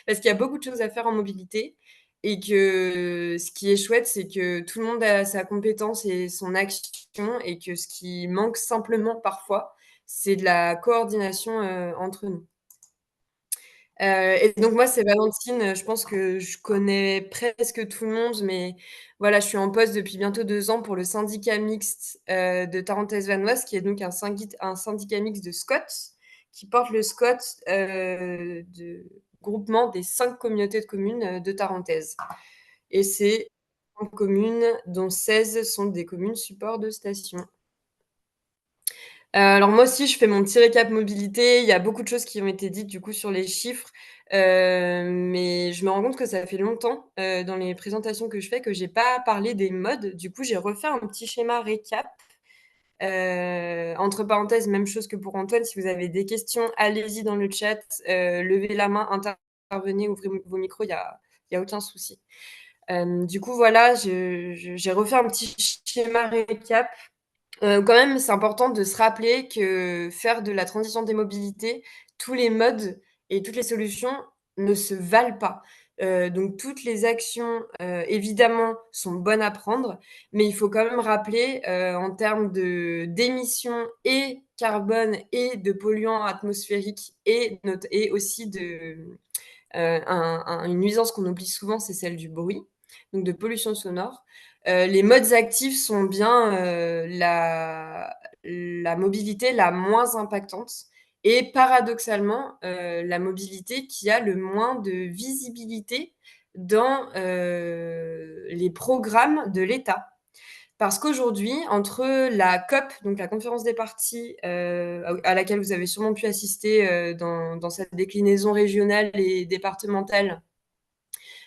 parce qu'il y a beaucoup de choses à faire en mobilité et que ce qui est chouette, c'est que tout le monde a sa compétence et son action et que ce qui manque simplement parfois, c'est de la coordination entre nous. Et donc moi, c'est Valentine. Je pense que je connais presque tout le monde, mais voilà, je suis en poste depuis bientôt 2 ans pour le syndicat mixte de Tarentaise-Vanoise, qui est donc un syndicat mixte de SCOT, qui porte le SCOT de groupement des 5 communautés de communes de Tarentaise. Et c'est 30 communes, dont 16 sont des communes support de station. Alors moi aussi, je fais mon petit récap mobilité. Il y a beaucoup de choses qui ont été dites du coup sur les chiffres. Mais je me rends compte que ça fait longtemps, dans les présentations que je fais, que j'ai pas parlé des modes. Du coup, j'ai refait un petit schéma récap. Entre parenthèses, même chose que pour Antoine, si vous avez des questions, allez-y dans le chat, levez la main, intervenez, ouvrez vos micros, il y a aucun souci. Du coup, voilà, j'ai refait un petit schéma récap. Quand même, c'est important de se rappeler que faire de la transition des mobilités, tous les modes et toutes les solutions ne se valent pas. Donc toutes les actions, évidemment, sont bonnes à prendre, mais il faut quand même rappeler, en termes d'émissions et carbone et de polluants atmosphériques et aussi une nuisance qu'on oublie souvent, c'est celle du bruit, donc de pollution sonore. Les modes actifs sont bien la mobilité la moins impactante et paradoxalement, la mobilité qui a le moins de visibilité dans les programmes de l'État. Parce qu'aujourd'hui, entre la COP, donc la conférence des parties, à laquelle vous avez sûrement pu assister dans cette déclinaison régionale et départementale,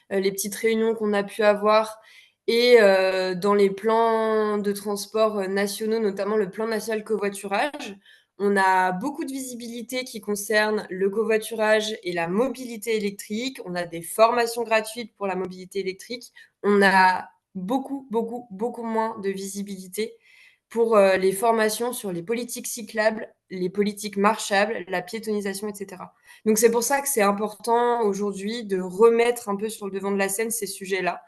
les petites réunions qu'on a pu avoir, et dans les plans de transport nationaux, notamment le plan national covoiturage, on a beaucoup de visibilité qui concerne le covoiturage et la mobilité électrique. On a des formations gratuites pour la mobilité électrique. On a beaucoup, beaucoup, beaucoup moins de visibilité pour les formations sur les politiques cyclables, les politiques marchables, la piétonisation, etc. Donc c'est pour ça que c'est important aujourd'hui de remettre un peu sur le devant de la scène ces sujets-là,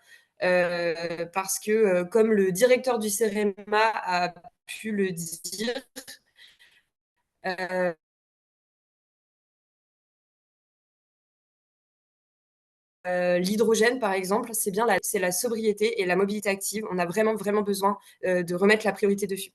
parce que comme le directeur du CEREMA a pu le dire, l'hydrogène, par exemple, c'est la sobriété et la mobilité active. On a vraiment, vraiment besoin de remettre la priorité dessus.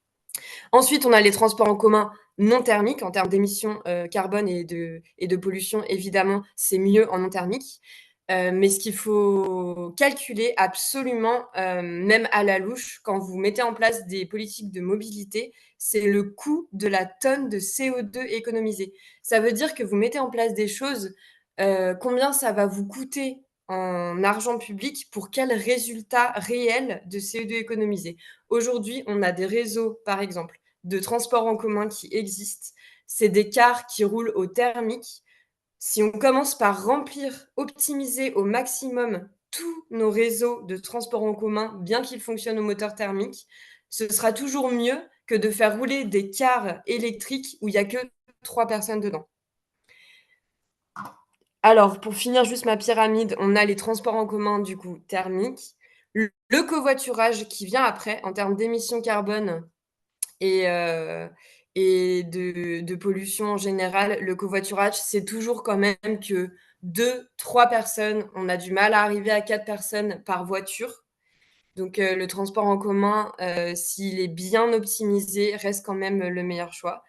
Ensuite, on a les transports en commun non thermiques en termes d'émissions carbone et de pollution. Évidemment, c'est mieux en non thermique. Mais ce qu'il faut calculer absolument, même à la louche, quand vous mettez en place des politiques de mobilité, c'est le coût de la tonne de CO2 économisée. Ça veut dire que vous mettez en place des choses, combien ça va vous coûter en argent public pour quel résultat réel de CO2 économisé. Aujourd'hui, on a des réseaux, par exemple, de transports en commun qui existent. C'est des cars qui roulent au thermique. Si on commence par remplir, optimiser au maximum tous nos réseaux de transport en commun, bien qu'ils fonctionnent au moteur thermique, ce sera toujours mieux que de faire rouler des cars électriques où il n'y a que 3 personnes dedans. Alors, pour finir juste ma pyramide, on a les transports en commun, du coup, thermiques, le covoiturage qui vient après en termes d'émissions carbone et de pollution en général. Le covoiturage, c'est toujours quand même que 2-3 personnes. On a du mal à arriver à 4 personnes par voiture. Donc le transport en commun, s'il est bien optimisé, reste quand même le meilleur choix.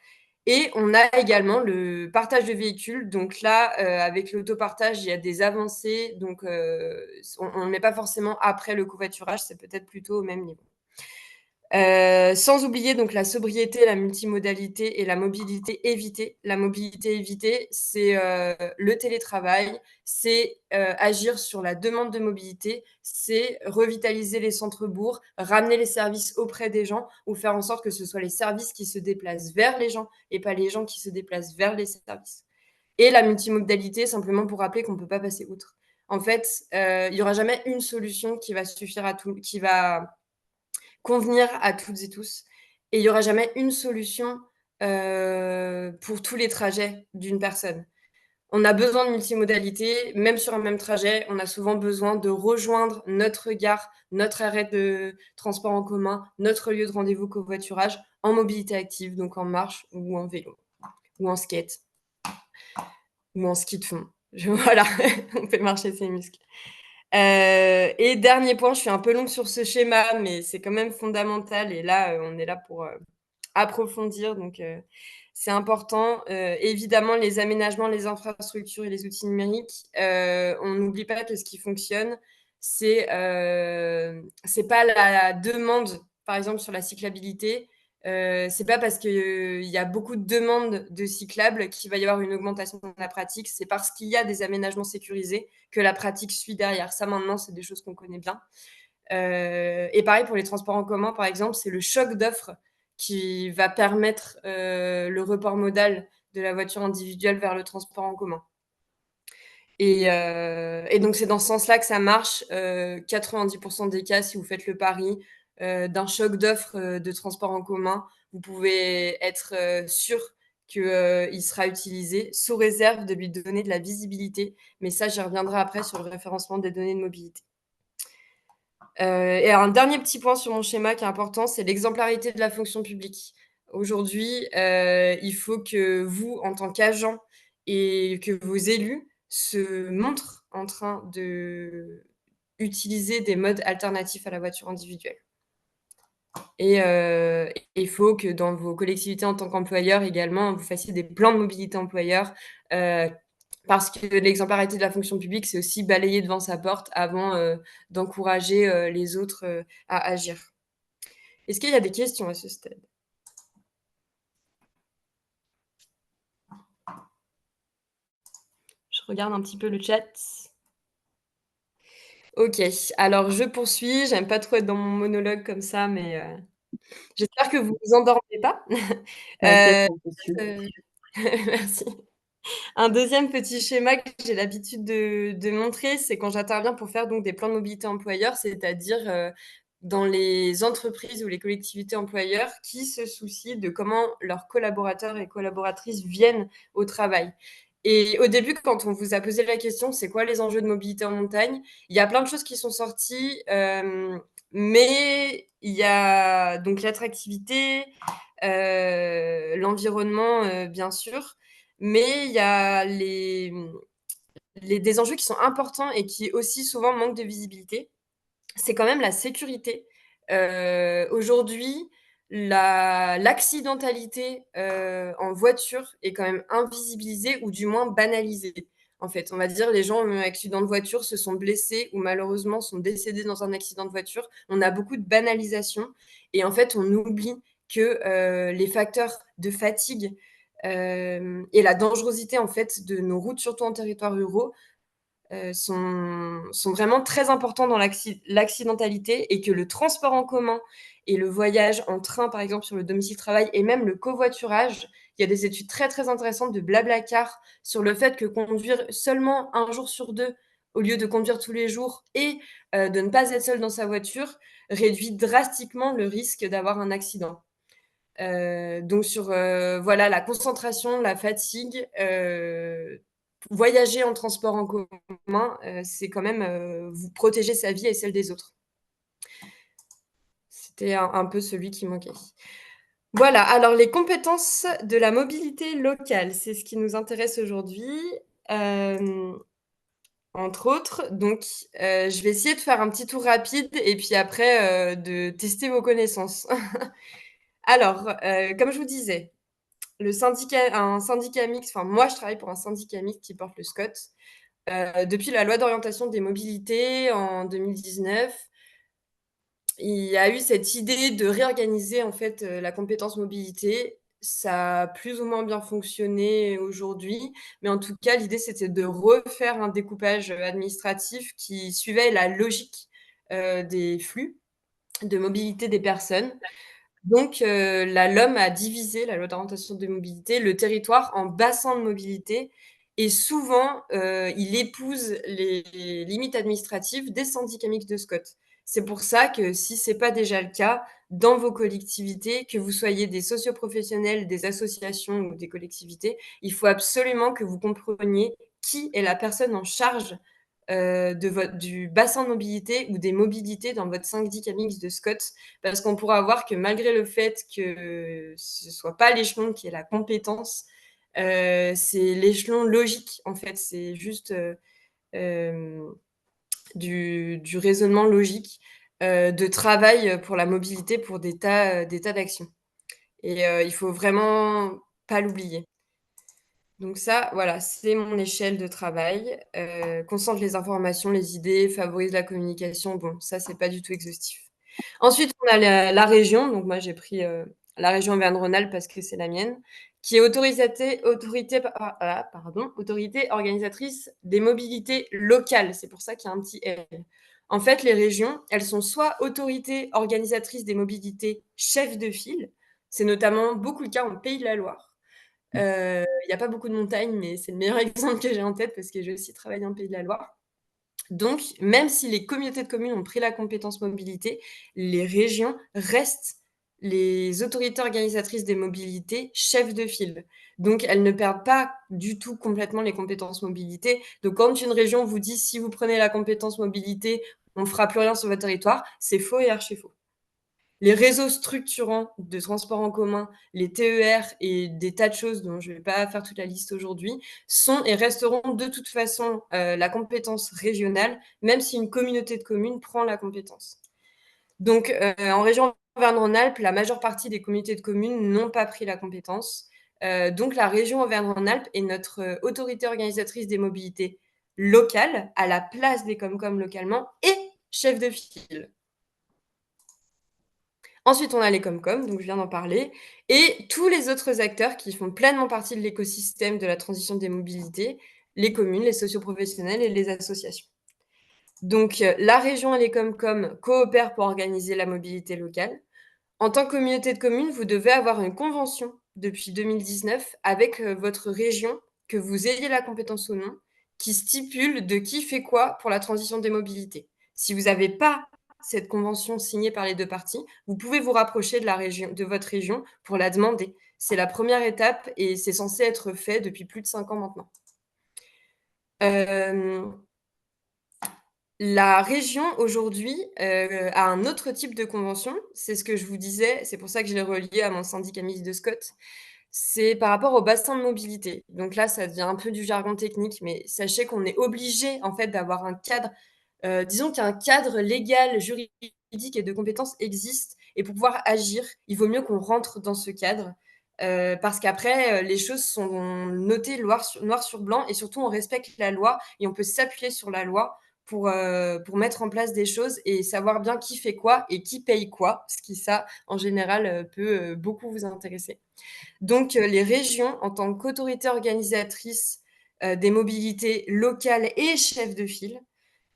Et on a également le partage de véhicules. Donc là, avec l'autopartage, il y a des avancées. Donc on ne met pas forcément après le covoiturage, c'est peut-être plutôt au même niveau. Sans oublier donc la sobriété, la multimodalité et la mobilité évitée. La mobilité évitée, c'est le télétravail, c'est agir sur la demande de mobilité, c'est revitaliser les centres-bourgs, ramener les services auprès des gens ou faire en sorte que ce soit les services qui se déplacent vers les gens et pas les gens qui se déplacent vers les services. Et la multimodalité, simplement pour rappeler qu'on ne peut pas passer outre. En fait, il n'y aura jamais une solution qui va suffire à tout, qui va convenir à toutes et tous. Et il n'y aura jamais une solution pour tous les trajets d'une personne. On a besoin de multimodalité, même sur un même trajet, on a souvent besoin de rejoindre notre gare, notre arrêt de transport en commun, notre lieu de rendez-vous covoiturage en mobilité active, donc en marche ou en vélo, ou en skate, ou en ski de fond. Voilà, on fait marcher ses muscles. Et dernier point, je suis un peu longue sur ce schéma, mais c'est quand même fondamental. Et là, on est là pour approfondir. Donc, c'est important. Évidemment, les aménagements, les infrastructures et les outils numériques, on n'oublie pas que ce qui fonctionne, c'est pas la demande, par exemple, sur la cyclabilité. C'est pas parce qu'il y a beaucoup de demandes de cyclables qu'il va y avoir une augmentation de la pratique. C'est parce qu'il y a des aménagements sécurisés que la pratique suit derrière. Ça, maintenant, c'est des choses qu'on connaît bien. Et pareil pour les transports en commun, par exemple, c'est le choc d'offres qui va permettre le report modal de la voiture individuelle vers le transport en commun. Et donc, c'est dans ce sens-là que ça marche. 90% des cas, si vous faites le pari d'un choc d'offres de transport en commun, vous pouvez être sûr qu'il sera utilisé, sous réserve de lui donner de la visibilité. Mais ça, j'y reviendrai après sur le référencement des données de mobilité. Et un dernier petit point sur mon schéma qui est important, c'est l'exemplarité de la fonction publique. Aujourd'hui, il faut que vous, en tant qu'agent, et que vos élus se montrent en train d'utiliser des modes alternatifs à la voiture individuelle. Et il faut que dans vos collectivités en tant qu'employeur également, vous fassiez des plans de mobilité employeur, parce que l'exemplarité de la fonction publique, c'est aussi balayer devant sa porte avant d'encourager les autres à agir. Est-ce qu'il y a des questions à ce stade? Je regarde un petit peu le chat. Ok, alors je poursuis. J'aime pas trop être dans mon monologue comme ça, mais j'espère que vous vous endormez pas. T'inquiète, on te suit. Merci. Un deuxième petit schéma que j'ai l'habitude de montrer, c'est quand j'interviens pour faire donc des plans de mobilité employeur, c'est-à-dire dans les entreprises ou les collectivités employeurs qui se soucient de comment leurs collaborateurs et collaboratrices viennent au travail. Et au début, quand on vous a posé la question, c'est quoi les enjeux de mobilité en montagne, il y a plein de choses qui sont sorties, mais il y a donc l'attractivité, l'environnement, bien sûr, mais il y a des enjeux qui sont importants et qui aussi souvent manquent de visibilité. C'est quand même la sécurité. Aujourd'hui, l'accidentalité en voiture est quand même invisibilisée ou du moins banalisée. En fait, on va dire les gens ont eu un accident de voiture, se sont blessés ou malheureusement sont décédés dans un accident de voiture. On a beaucoup de banalisation et en fait, on oublie que les facteurs de fatigue et la dangerosité en fait de nos routes, surtout en territoires ruraux, sont vraiment très importants dans l'accidentalité et que le transport en commun et le voyage en train, par exemple, sur le domicile-travail et même le covoiturage, il y a des études très, très intéressantes de Blablacar sur le fait que conduire seulement un jour sur deux au lieu de conduire tous les jours et de ne pas être seul dans sa voiture réduit drastiquement le risque d'avoir un accident. Donc sur voilà, la concentration, la fatigue, voyager en transport en commun, c'est quand même vous protéger sa vie et celle des autres. C'était un peu celui qui manquait. Voilà, alors les compétences de la mobilité locale, c'est ce qui nous intéresse aujourd'hui. Entre autres, donc je vais essayer de faire un petit tour rapide et puis après de tester vos connaissances. Alors, comme je vous disais, un syndicat mixte, enfin moi je travaille pour un syndicat mixte qui porte le SCOT. Depuis la loi d'orientation des mobilités en 2019, il y a eu cette idée de réorganiser en fait la compétence mobilité. Ça a plus ou moins bien fonctionné aujourd'hui, mais en tout cas l'idée c'était de refaire un découpage administratif qui suivait la logique des flux de mobilité des personnes. Donc, la LOM a divisé, la loi d'orientation des mobilités, le territoire en bassins de mobilité et souvent, il épouse les limites administratives des syndicats mixtes de SCOT. C'est pour ça que si ce n'est pas déjà le cas, dans vos collectivités, que vous soyez des socioprofessionnels, des associations ou des collectivités, il faut absolument que vous compreniez qui est la personne en charge du bassin de mobilité ou des mobilités dans votre syndicat mixte de SCOT, parce qu'on pourra voir que malgré le fait que ce ne soit pas l'échelon qui ait la compétence, c'est l'échelon logique, en fait. C'est juste du raisonnement logique de travail pour la mobilité pour des tas d'actions. Et il ne faut vraiment pas l'oublier. Donc ça, voilà, c'est mon échelle de travail. Concentre les informations, les idées, favorise la communication. Bon, ça, c'est pas du tout exhaustif. Ensuite, on a la région. Donc moi, j'ai pris la région Auvergne-Rhône-Alpes parce que c'est la mienne, qui est autorité organisatrice des mobilités locales. C'est pour ça qu'il y a un petit L. En fait, les régions, elles sont soit autorités organisatrices des mobilités chefs de file, c'est notamment beaucoup le cas en Pays de la Loire. Il n'y a pas beaucoup de montagnes, mais c'est le meilleur exemple que j'ai en tête parce que j'ai aussi travaillé en Pays de la Loire. Donc, même si les communautés de communes ont pris la compétence mobilité, les régions restent les autorités organisatrices des mobilités chefs de file. Donc, elles ne perdent pas du tout complètement les compétences mobilité. Donc, quand une région vous dit si vous prenez la compétence mobilité, on ne fera plus rien sur votre territoire, c'est faux et archi faux. Les réseaux structurants de transport en commun, les TER et des tas de choses dont je ne vais pas faire toute la liste aujourd'hui, sont et resteront de toute façon la compétence régionale, même si une communauté de communes prend la compétence. Donc, en région Auvergne-Rhône-Alpes, la majeure partie des communautés de communes n'ont pas pris la compétence. Donc, la région Auvergne-Rhône-Alpes est notre autorité organisatrice des mobilités locales, à la place des Comcom localement, et chef de file. Ensuite, on a les Comcom, donc je viens d'en parler, et tous les autres acteurs qui font pleinement partie de l'écosystème de la transition des mobilités, les communes, les socioprofessionnels et les associations. Donc, la région et les Comcom coopèrent pour organiser la mobilité locale. En tant que communauté de communes, vous devez avoir une convention depuis 2019 avec votre région, que vous ayez la compétence ou non, qui stipule de qui fait quoi pour la transition des mobilités. Si vous n'avez pas cette convention signée par les deux parties, vous pouvez vous rapprocher de votre région pour la demander. C'est la première étape et c'est censé être fait depuis plus de 5 ans maintenant. La région, aujourd'hui, a un autre type de convention. C'est ce que je vous disais, c'est pour ça que je l'ai relié à mon syndicat mixte de Scott. C'est par rapport au bassin de mobilité. Donc là, ça devient un peu du jargon technique, mais sachez qu'on est obligé, en fait, d'avoir un cadre, disons qu'un cadre légal, juridique et de compétences existe et pour pouvoir agir, il vaut mieux qu'on rentre dans ce cadre, parce qu'après, les choses sont notées noir sur blanc et surtout on respecte la loi et on peut s'appuyer sur la loi pour mettre en place des choses et savoir bien qui fait quoi et qui paye quoi, ce qui, ça, en général, peut beaucoup vous intéresser. Donc, les régions, en tant qu'autorité organisatrice des mobilités locales et chefs de file,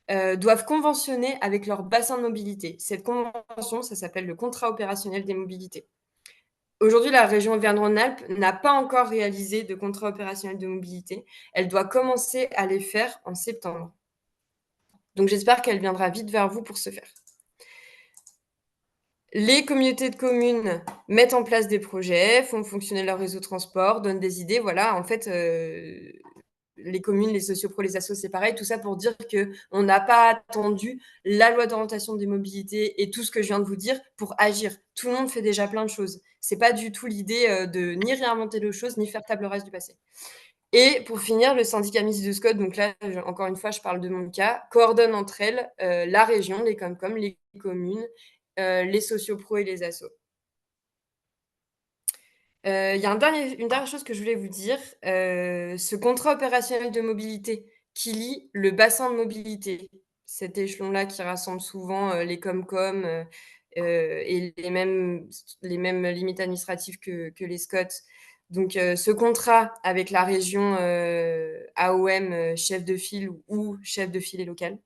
doivent conventionner avec leur bassin de mobilité. Cette convention, ça s'appelle le contrat opérationnel des mobilités. Aujourd'hui, la région Auvergne-Rhône-Alpes n'a pas encore réalisé de contrat opérationnel de mobilité. Elle doit commencer à les faire en septembre. Donc, j'espère qu'elle viendra vite vers vous pour ce faire. Les communautés de communes mettent en place des projets, font fonctionner leur réseau de transport, donnent des idées. Voilà, en fait, les communes, les sociopros, les assos, c'est pareil. Tout ça pour dire qu'on n'a pas attendu la loi d'orientation des mobilités et tout ce que je viens de vous dire pour agir. Tout le monde fait déjà plein de choses. Ce n'est pas du tout l'idée de ni réinventer les choses, ni faire table rase du passé. Et pour finir, le syndicat mixte de Scott, donc là, encore une fois, je parle de mon cas, coordonne entre elles la région, les Comcom, les communes, les sociopros et les assos. Il y a une dernière chose que je voulais vous dire. Ce contrat opérationnel de mobilité qui lie le bassin de mobilité, cet échelon-là qui rassemble souvent les Comcom et les mêmes limites administratives que les Scott. Donc, ce contrat avec la région AOM, chef de file ou chef de filet local,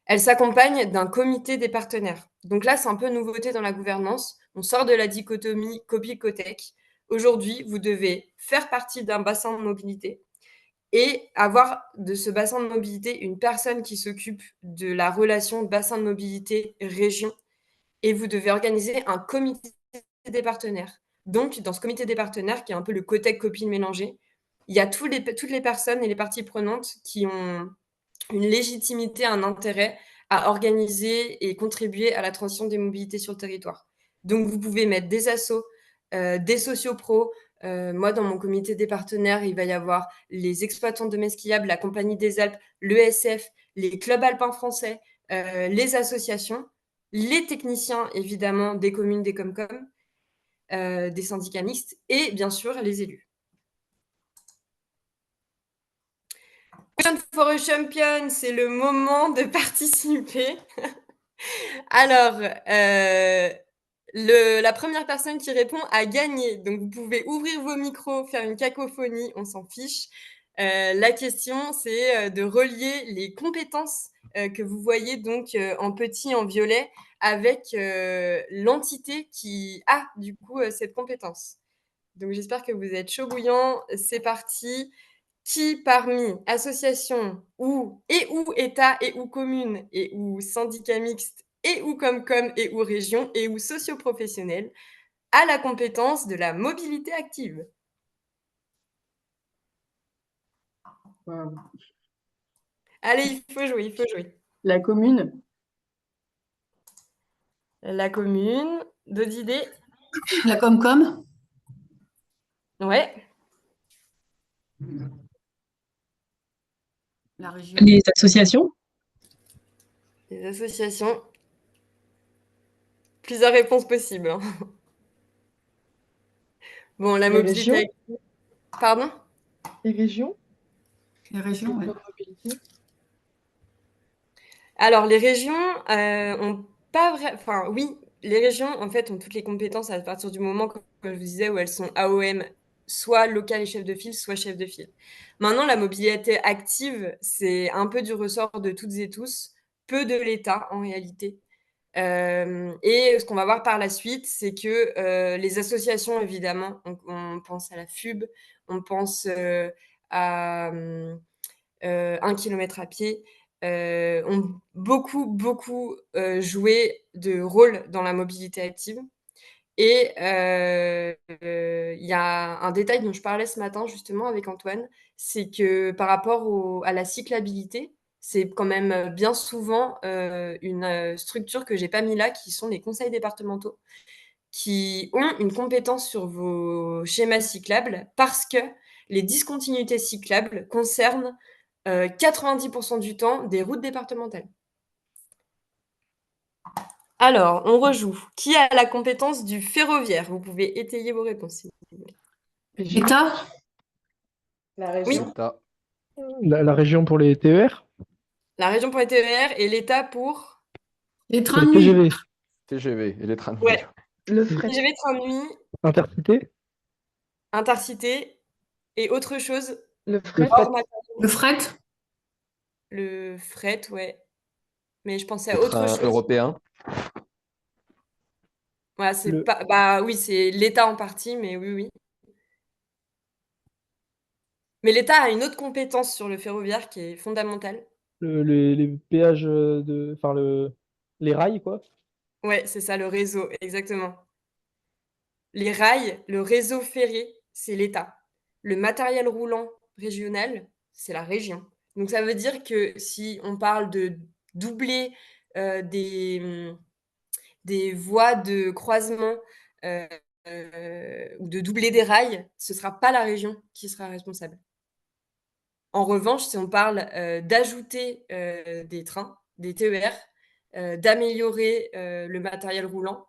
elle s'accompagne d'un comité des partenaires. Donc là, c'est un peu nouveauté dans la gouvernance. On sort de la dichotomie copie-cotec. Aujourd'hui, vous devez faire partie d'un bassin de mobilité et avoir de ce bassin de mobilité une personne qui s'occupe de la relation bassin de mobilité région et vous devez organiser un comité des partenaires. Donc, dans ce comité des partenaires, qui est un peu le cotec copine mélangé, il y a toutes les personnes et les parties prenantes qui ont une légitimité, un intérêt à organiser et contribuer à la transition des mobilités sur le territoire. Donc, vous pouvez mettre des assos, des sociopros. Moi, dans mon comité des partenaires, il va y avoir les exploitants de skiables, la Compagnie des Alpes, l'ESF, les clubs alpins français, les associations, les techniciens, évidemment, des communes, des Comcom, des syndicats mixtes et bien sûr les élus. For a Champion, c'est le moment de participer. Alors, La première personne qui répond a gagné. Donc, vous pouvez ouvrir vos micros, faire une cacophonie, on s'en fiche. La question, c'est de relier les compétences que vous voyez donc en petit, en violet, avec l'entité qui a du coup cette compétence. Donc, j'espère que vous êtes chaud bouillant. C'est parti. Qui parmi associations ou État et ou commune et ou syndicat mixte et ou Comcom et ou région et ou socio-professionnel a la compétence de la mobilité active? Waouh. Allez, il faut jouer, il faut jouer. La commune. La commune, d'autres idées? La Comcom. Ouais, La région. Les associations. les associations. Plusieurs réponses possibles, hein. Bon, la Les mobilité régions? active. Pardon? Les régions? Les régions, ouais. Secteur mobilité? Alors, les régions ont pas vrai. Enfin, oui, les régions, en fait, ont toutes les compétences à partir du moment, comme je vous disais, où elles sont AOM, soit locales et chefs de file, soit chefs de file. Maintenant, la mobilité active, c'est un peu du ressort de toutes et tous, peu de l'État en réalité. Et ce qu'on va voir par la suite, c'est que les associations, évidemment, on pense à la FUB, on pense à 1 kilomètre à pied, ont beaucoup joué de rôle dans la mobilité active. Et il y a un détail dont je parlais ce matin justement avec Antoine, c'est que par rapport à la cyclabilité, c'est quand même bien souvent une structure que j'ai pas mis là, qui sont les conseils départementaux, qui ont une compétence sur vos schémas cyclables parce que les discontinuités cyclables concernent 90% du temps des routes départementales. Alors, on rejoue. Qui a la compétence du ferroviaire? Vous pouvez étayer vos réponses si vous voulez. État. La Oui, région? État. La région pour les TER? la région pour les TER et l'État pour Les Pour trains les de nuit. TGV? TGV et les trains de nuit. Ouais. Le fret? TGV, train de nuit, Intercité? Intercité et autre chose Le fret? hors matériel. Le fret. Le fret, ouais. Mais je pensais Les à autre trains chose. européens? Voilà, c'est Le- pas. Bah oui, c'est l'État en partie, mais oui. Mais l'État a une autre compétence sur le ferroviaire qui est fondamentale. les péages les rails, quoi. Ouais, c'est ça, le réseau, exactement. Les rails, le réseau ferré, c'est l'État. Le matériel roulant régional, c'est la région. Donc ça veut dire que si on parle de doubler des voies de croisement ou de doubler des rails, ce ne sera pas la région qui sera responsable. En revanche, si on parle d'ajouter des trains, des TER, d'améliorer le matériel roulant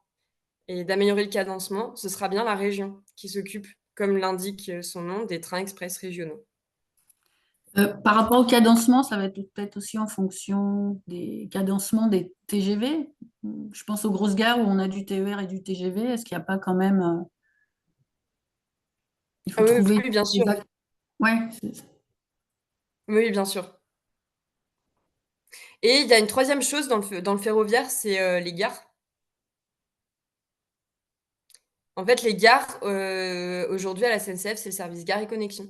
et d'améliorer le cadencement, ce sera bien la région qui s'occupe, comme l'indique son nom, des trains express régionaux. Par rapport au cadencement, ça va être peut-être aussi en fonction des cadencements des TGV. Je pense aux grosses gares où on a du TER et du TGV. Est-ce qu'il n'y a pas quand même. Il faut Ah oui, trouver. oui, bien sûr. Ouais. Oui, bien sûr. Et il y a une troisième chose dans le ferroviaire, c'est les gares. En fait, les gares, aujourd'hui à la SNCF, c'est le service Gare et Connexion.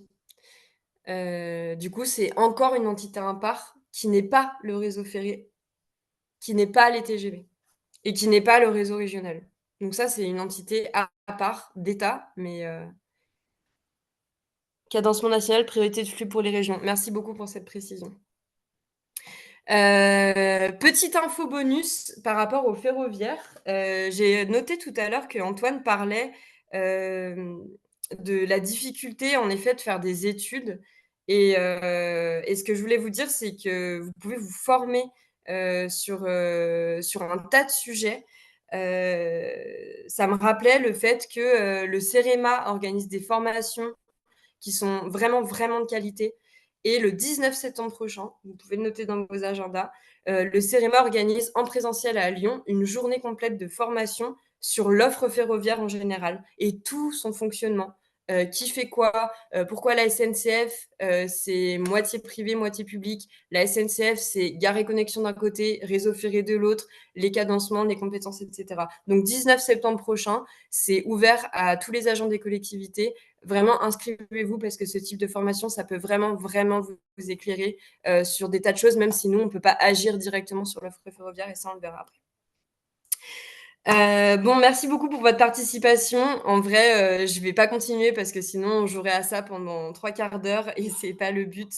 Du coup, c'est encore une entité à part qui n'est pas le réseau ferré, qui n'est pas les TGV et qui n'est pas le réseau régional. Donc ça, c'est une entité à part d'État, mais cadencement national, priorité de flux pour les régions. Merci beaucoup pour cette précision. Petite info bonus par rapport au ferroviaire. J'ai noté tout à l'heure qu'Antoine parlait de la difficulté, en effet, de faire des études. Et ce que je voulais vous dire, c'est que vous pouvez vous former sur un tas de sujets. Ça me rappelait le fait que le CEREMA organise des formations qui sont vraiment de qualité. Et le 19 septembre prochain, vous pouvez le noter dans vos agendas, le CEREMA organise en présentiel à Lyon une journée complète de formation sur l'offre ferroviaire en général et tout son fonctionnement. Qui fait quoi, pourquoi la SNCF, c'est moitié privé, moitié public. La SNCF, c'est Gare et Connexions d'un côté, Réseau ferré de l'autre, les cadencements, les compétences, etc. Donc 19 septembre prochain, c'est ouvert à tous les agents des collectivités. Vraiment, inscrivez-vous parce que ce type de formation, ça peut vraiment, vraiment vous éclairer sur des tas de choses, même si nous, on ne peut pas agir directement sur l'offre ferroviaire et ça, on le verra après. Bon, merci beaucoup pour votre participation. En vrai, je vais pas continuer parce que sinon on jouerait à ça pendant 3/4 d'heure et c'est pas le but.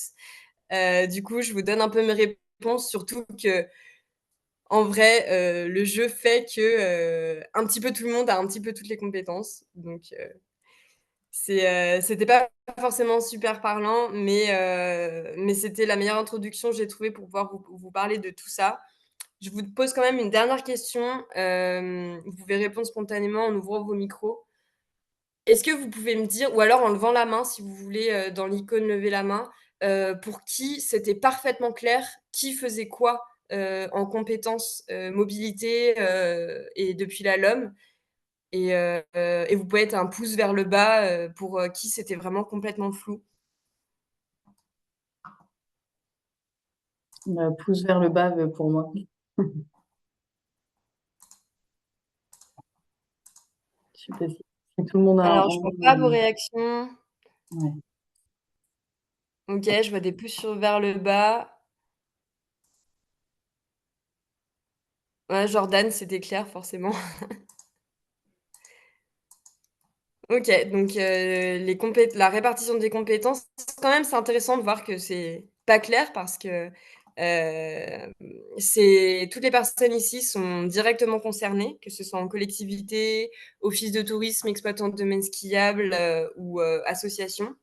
Du coup, je vous donne un peu mes réponses, surtout qu'en vrai, le jeu fait que, un petit peu tout le monde a un petit peu toutes les compétences. Donc, c'était pas forcément super parlant, mais c'était la meilleure introduction, j'ai trouvé, pour pouvoir vous parler de tout ça. Je vous pose quand même une dernière question. Vous pouvez répondre spontanément en ouvrant vos micros. Est-ce que vous pouvez me dire, ou alors en levant la main si vous voulez, dans l'icône lever la main, pour qui c'était parfaitement clair, qui faisait quoi en compétences mobilité et depuis la LOM et vous pouvez être un pouce vers le bas pour qui c'était vraiment complètement flou. Pouce vers le bas pour moi. Je sais pas si tout le monde a Alors, je vois pas vos réactions. Ouais. Ok, je vois des pouces vers le bas. Ouais, Jordan, c'était clair, forcément. Ok, donc la répartition des compétences, quand même, c'est intéressant de voir que c'est pas clair parce que toutes les personnes ici sont directement concernées, que ce soit en collectivité, office de tourisme, exploitant de domaine skiable ou association.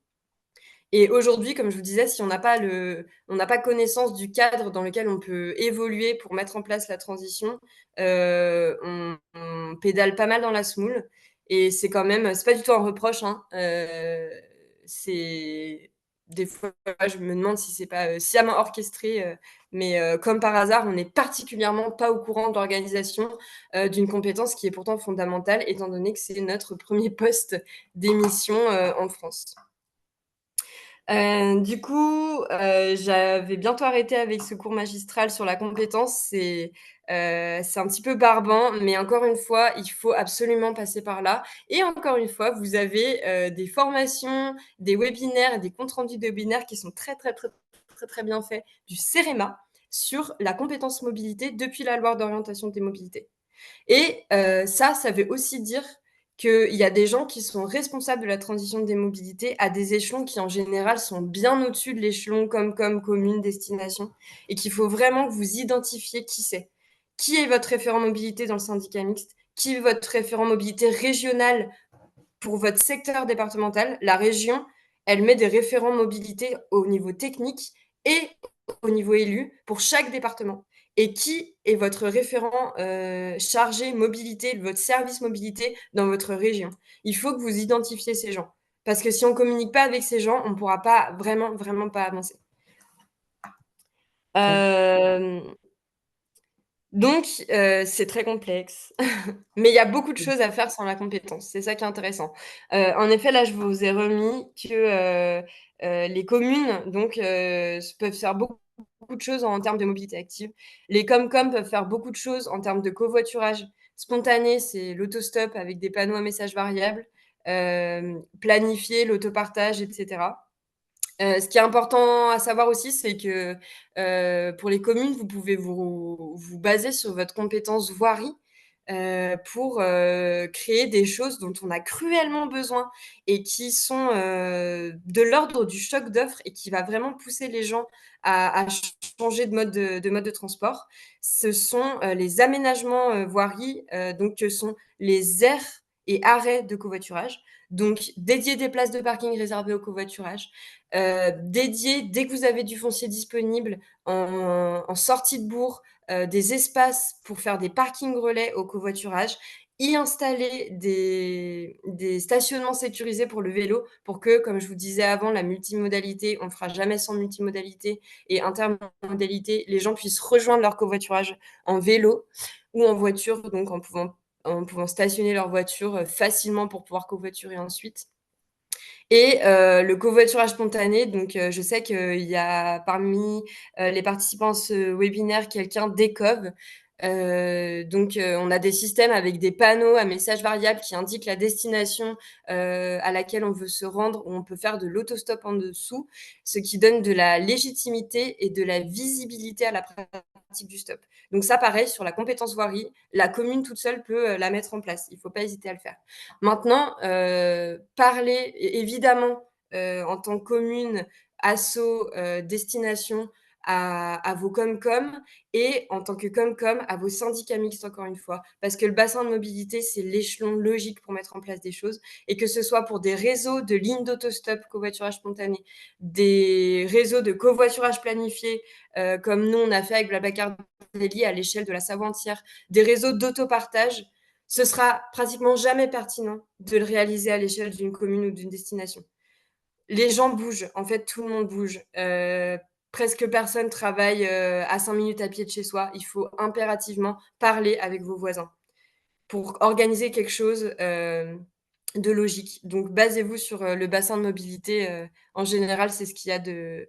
Et aujourd'hui, comme je vous disais, si on n'a pas connaissance du cadre dans lequel on peut évoluer pour mettre en place la transition, on pédale pas mal dans la semoule. Et c'est pas du tout un reproche, hein. Des fois, je me demande si c'est pas sciemment orchestré, mais comme par hasard, on n'est particulièrement pas au courant de l'organisation d'une compétence qui est pourtant fondamentale, étant donné que c'est notre premier poste d'émission en France. Du coup, j'avais bientôt arrêté avec ce cours magistral sur la compétence. C'est un petit peu barbant, mais encore une fois, il faut absolument passer par là. Et encore une fois, vous avez des formations, des webinaires et des comptes rendus de webinaires qui sont très, très, très, très, très bien faits du CEREMA sur la compétence mobilité depuis la loi d'orientation des mobilités. Et ça veut aussi dire qu'il y a des gens qui sont responsables de la transition des mobilités à des échelons qui, en général, sont bien au-dessus de l'échelon comme commune, destination, et qu'il faut vraiment que vous identifiez qui c'est. Qui est votre référent mobilité dans le syndicat mixte? Qui est votre référent mobilité régional pour votre secteur départemental? La région, elle met des référents mobilité au niveau technique et au niveau élu pour chaque département. Et qui est votre référent chargé mobilité, votre service mobilité dans votre région? Il faut que vous identifiez ces gens. Parce que si on ne communique pas avec ces gens, on ne pourra pas vraiment, vraiment pas avancer. Donc, c'est très complexe. Mais il y a beaucoup de choses à faire sans la compétence. C'est ça qui est intéressant. En effet, là, je vous ai remis que les communes peuvent faire beaucoup de choses en termes de mobilité active. Les ComCom peuvent faire beaucoup de choses en termes de covoiturage spontané, c'est l'autostop avec des panneaux à messages variables, planifier l'autopartage, etc. Ce qui est important à savoir aussi, c'est que pour les communes, vous pouvez vous baser sur votre compétence voirie pour créer des choses dont on a cruellement besoin et qui sont de l'ordre du choc d'offres et qui va vraiment pousser les gens à changer de mode de transport. Ce sont les aménagements voiries, donc que sont les aires et arrêts de covoiturage. Donc, dédier des places de parking réservées au covoiturage, dédier, dès que vous avez du foncier disponible, en sortie de bourg, des espaces pour faire des parkings relais au covoiturage, y installer des stationnements sécurisés pour le vélo pour que, comme je vous disais avant, la multimodalité, on ne fera jamais sans multimodalité et intermodalité, les gens puissent rejoindre leur covoiturage en vélo ou en voiture, donc en pouvant en pouvant stationner leur voiture facilement pour pouvoir covoiturer ensuite. Et le covoiturage spontané, donc je sais qu'il y a parmi les participants à ce webinaire quelqu'un d'Ecov. Donc on a des systèmes avec des panneaux à messages variables qui indiquent la destination à laquelle on veut se rendre, où on peut faire de l'autostop en dessous, ce qui donne de la légitimité et de la visibilité à la pratique du stop. Donc ça, pareil, sur la compétence voirie, la commune toute seule peut la mettre en place. Il ne faut pas hésiter à le faire. Maintenant, parler, évidemment, en tant que commune, asso, destination, à vos Comcom et en tant que Comcom, à vos syndicats mixtes, encore une fois. Parce que le bassin de mobilité, c'est l'échelon logique pour mettre en place des choses. Et que ce soit pour des réseaux de lignes d'autostop, covoiturage spontané, des réseaux de covoiturage planifié, comme nous, on a fait avec Blablacar Daily à l'échelle de la Savoie entière, des réseaux d'autopartage, ce sera pratiquement jamais pertinent de le réaliser à l'échelle d'une commune ou d'une destination. Les gens bougent, en fait, tout le monde bouge. Presque personne travaille à 5 minutes à pied de chez soi. Il faut impérativement parler avec vos voisins pour organiser quelque chose de logique. Donc, basez-vous sur le bassin de mobilité. En général, c'est ce qu'il y a de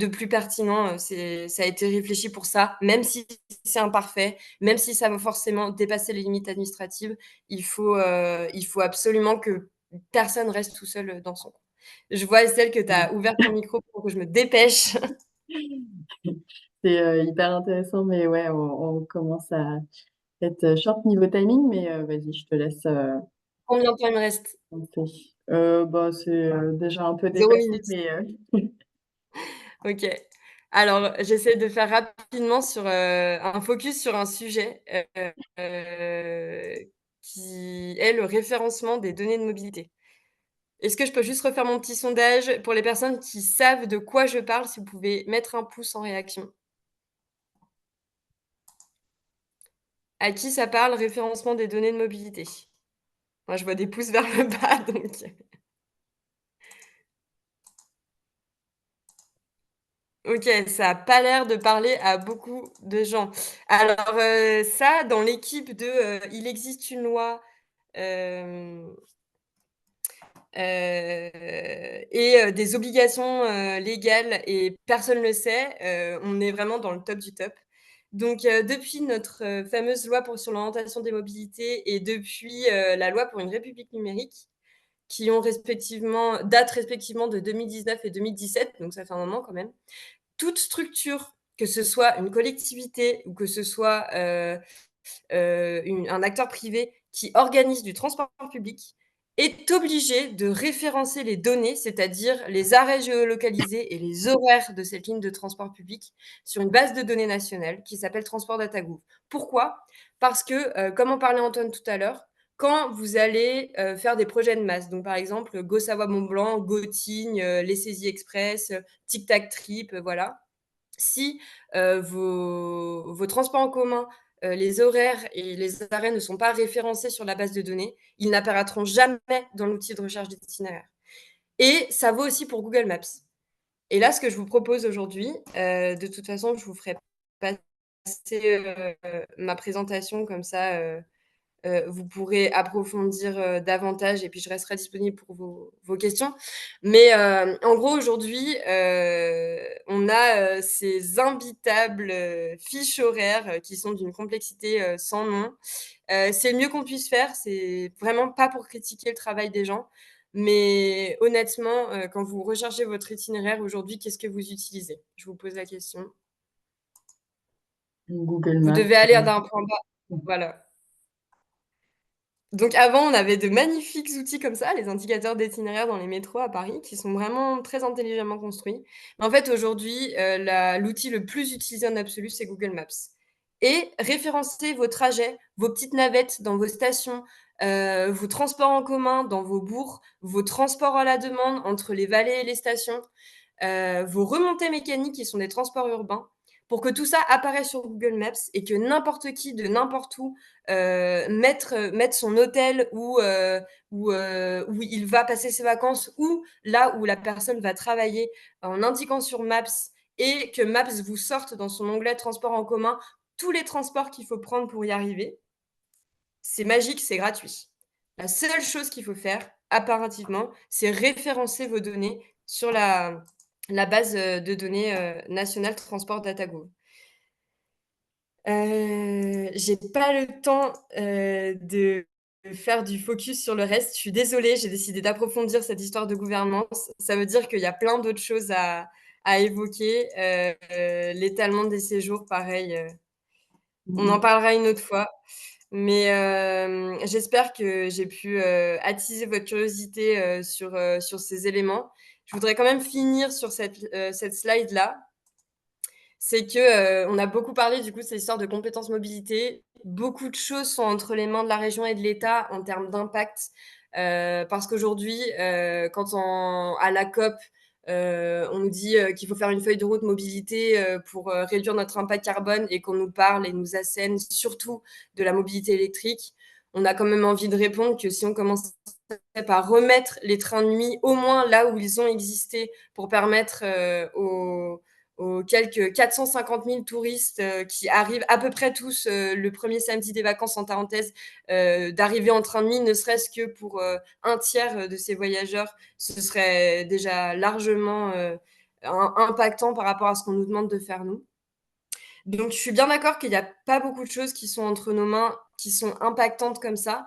plus pertinent. Ça a été réfléchi pour ça, même si c'est imparfait, même si ça va forcément dépasser les limites administratives. Il faut absolument que personne reste tout seul dans son coin. Je vois, Estelle, que tu as ouvert ton micro pour que je me dépêche. C'est hyper intéressant, mais ouais, on commence à être short niveau timing, mais vas-y, je te laisse Combien de temps il me reste? commencer. Bah, c'est déjà un peu 0 dépassé, minutes. mais Ok. Alors, j'essaie de faire rapidement sur un focus sur un sujet qui est le référencement des données de mobilité. Est-ce que je peux juste refaire mon petit sondage pour les personnes qui savent de quoi je parle, si vous pouvez mettre un pouce en réaction. À qui ça parle, référencement des données de mobilité? Moi, je vois des pouces vers le bas, donc. Ok, ça n'a pas l'air de parler à beaucoup de gens. Alors, ça, dans l'équipe de il existe une loi et des obligations légales et personne ne le sait, on est vraiment dans le top du top. Donc, depuis notre fameuse loi sur l'orientation des mobilités et depuis la loi pour une république numérique, qui ont date respectivement de 2019 et 2017, donc ça fait un moment quand même, toute structure, que ce soit une collectivité ou que ce soit un acteur privé qui organise du transport public, est obligé de référencer les données, c'est-à-dire les arrêts géolocalisés et les horaires de cette ligne de transport public sur une base de données nationale qui s'appelle Transport Data Gouv. Pourquoi? Parce que, comme en parlait Antoine tout à l'heure, quand vous allez faire des projets de masse, donc par exemple Go Savoie Mont Blanc, Go Tignes, les Saisies Express, Tic Tac Trip, voilà. Si vos transports en commun, les horaires et les arrêts ne sont pas référencés sur la base de données, ils n'apparaîtront jamais dans l'outil de recherche d'itinéraire. Et ça vaut aussi pour Google Maps. Et là, ce que je vous propose aujourd'hui, de toute façon, je vous ferai passer ma présentation comme ça, vous pourrez approfondir davantage et puis je resterai disponible pour vos questions. Mais en gros, aujourd'hui, on a ces imbitables fiches horaires qui sont d'une complexité sans nom. C'est le mieux qu'on puisse faire. C'est vraiment pas pour critiquer le travail des gens. Mais honnêtement, quand vous recherchez votre itinéraire aujourd'hui, qu'est-ce que vous utilisez? Je vous pose la question. Google Vous Maps. devez aller d'un point bas. Voilà. Donc avant, on avait de magnifiques outils comme ça, les indicateurs d'itinéraire dans les métros à Paris, qui sont vraiment très intelligemment construits. Mais en fait, aujourd'hui, l'outil le plus utilisé en absolu, c'est Google Maps. Et référencez vos trajets, vos petites navettes dans vos stations, vos transports en commun dans vos bourgs, vos transports à la demande entre les vallées et les stations, vos remontées mécaniques qui sont des transports urbains, pour que tout ça apparaisse sur Google Maps et que n'importe qui de n'importe où mette son hôtel où il va passer ses vacances ou là où la personne va travailler en indiquant sur Maps et que Maps vous sorte dans son onglet transport en commun tous les transports qu'il faut prendre pour y arriver. c'est magique, c'est gratuit. La seule chose qu'il faut faire, impérativement, c'est référencer vos données sur la base, de données, nationale transport DataGouv. J'ai pas le temps, de faire du focus sur le reste. Je suis désolée, j'ai décidé d'approfondir cette histoire de gouvernance. Ça veut dire qu'il y a plein d'autres choses à évoquer. L'étalement des séjours, pareil, on en parlera une autre fois. Mais j'espère que j'ai pu, attiser votre curiosité, sur ces éléments. Je voudrais quand même finir sur cette slide-là. C'est que, on a beaucoup parlé du coup de cette histoire de compétences mobilité. Beaucoup de choses sont entre les mains de la région et de l'État en termes d'impact, parce qu'aujourd'hui, à la COP, on nous dit, qu'il faut faire une feuille de route mobilité, pour, réduire notre impact carbone et qu'on nous parle et nous assène surtout de la mobilité électrique. On a quand même envie de répondre que si on commençait par remettre les trains de nuit au moins là où ils ont existé pour permettre, aux quelques 450 000 touristes qui arrivent à peu près tous le premier samedi des vacances en parenthèse, d'arriver en train de nuit, ne serait-ce que pour un tiers de ces voyageurs, ce serait déjà largement impactant par rapport à ce qu'on nous demande de faire nous. Donc, je suis bien d'accord qu'il n'y a pas beaucoup de choses qui sont entre nos mains, qui sont impactantes comme ça,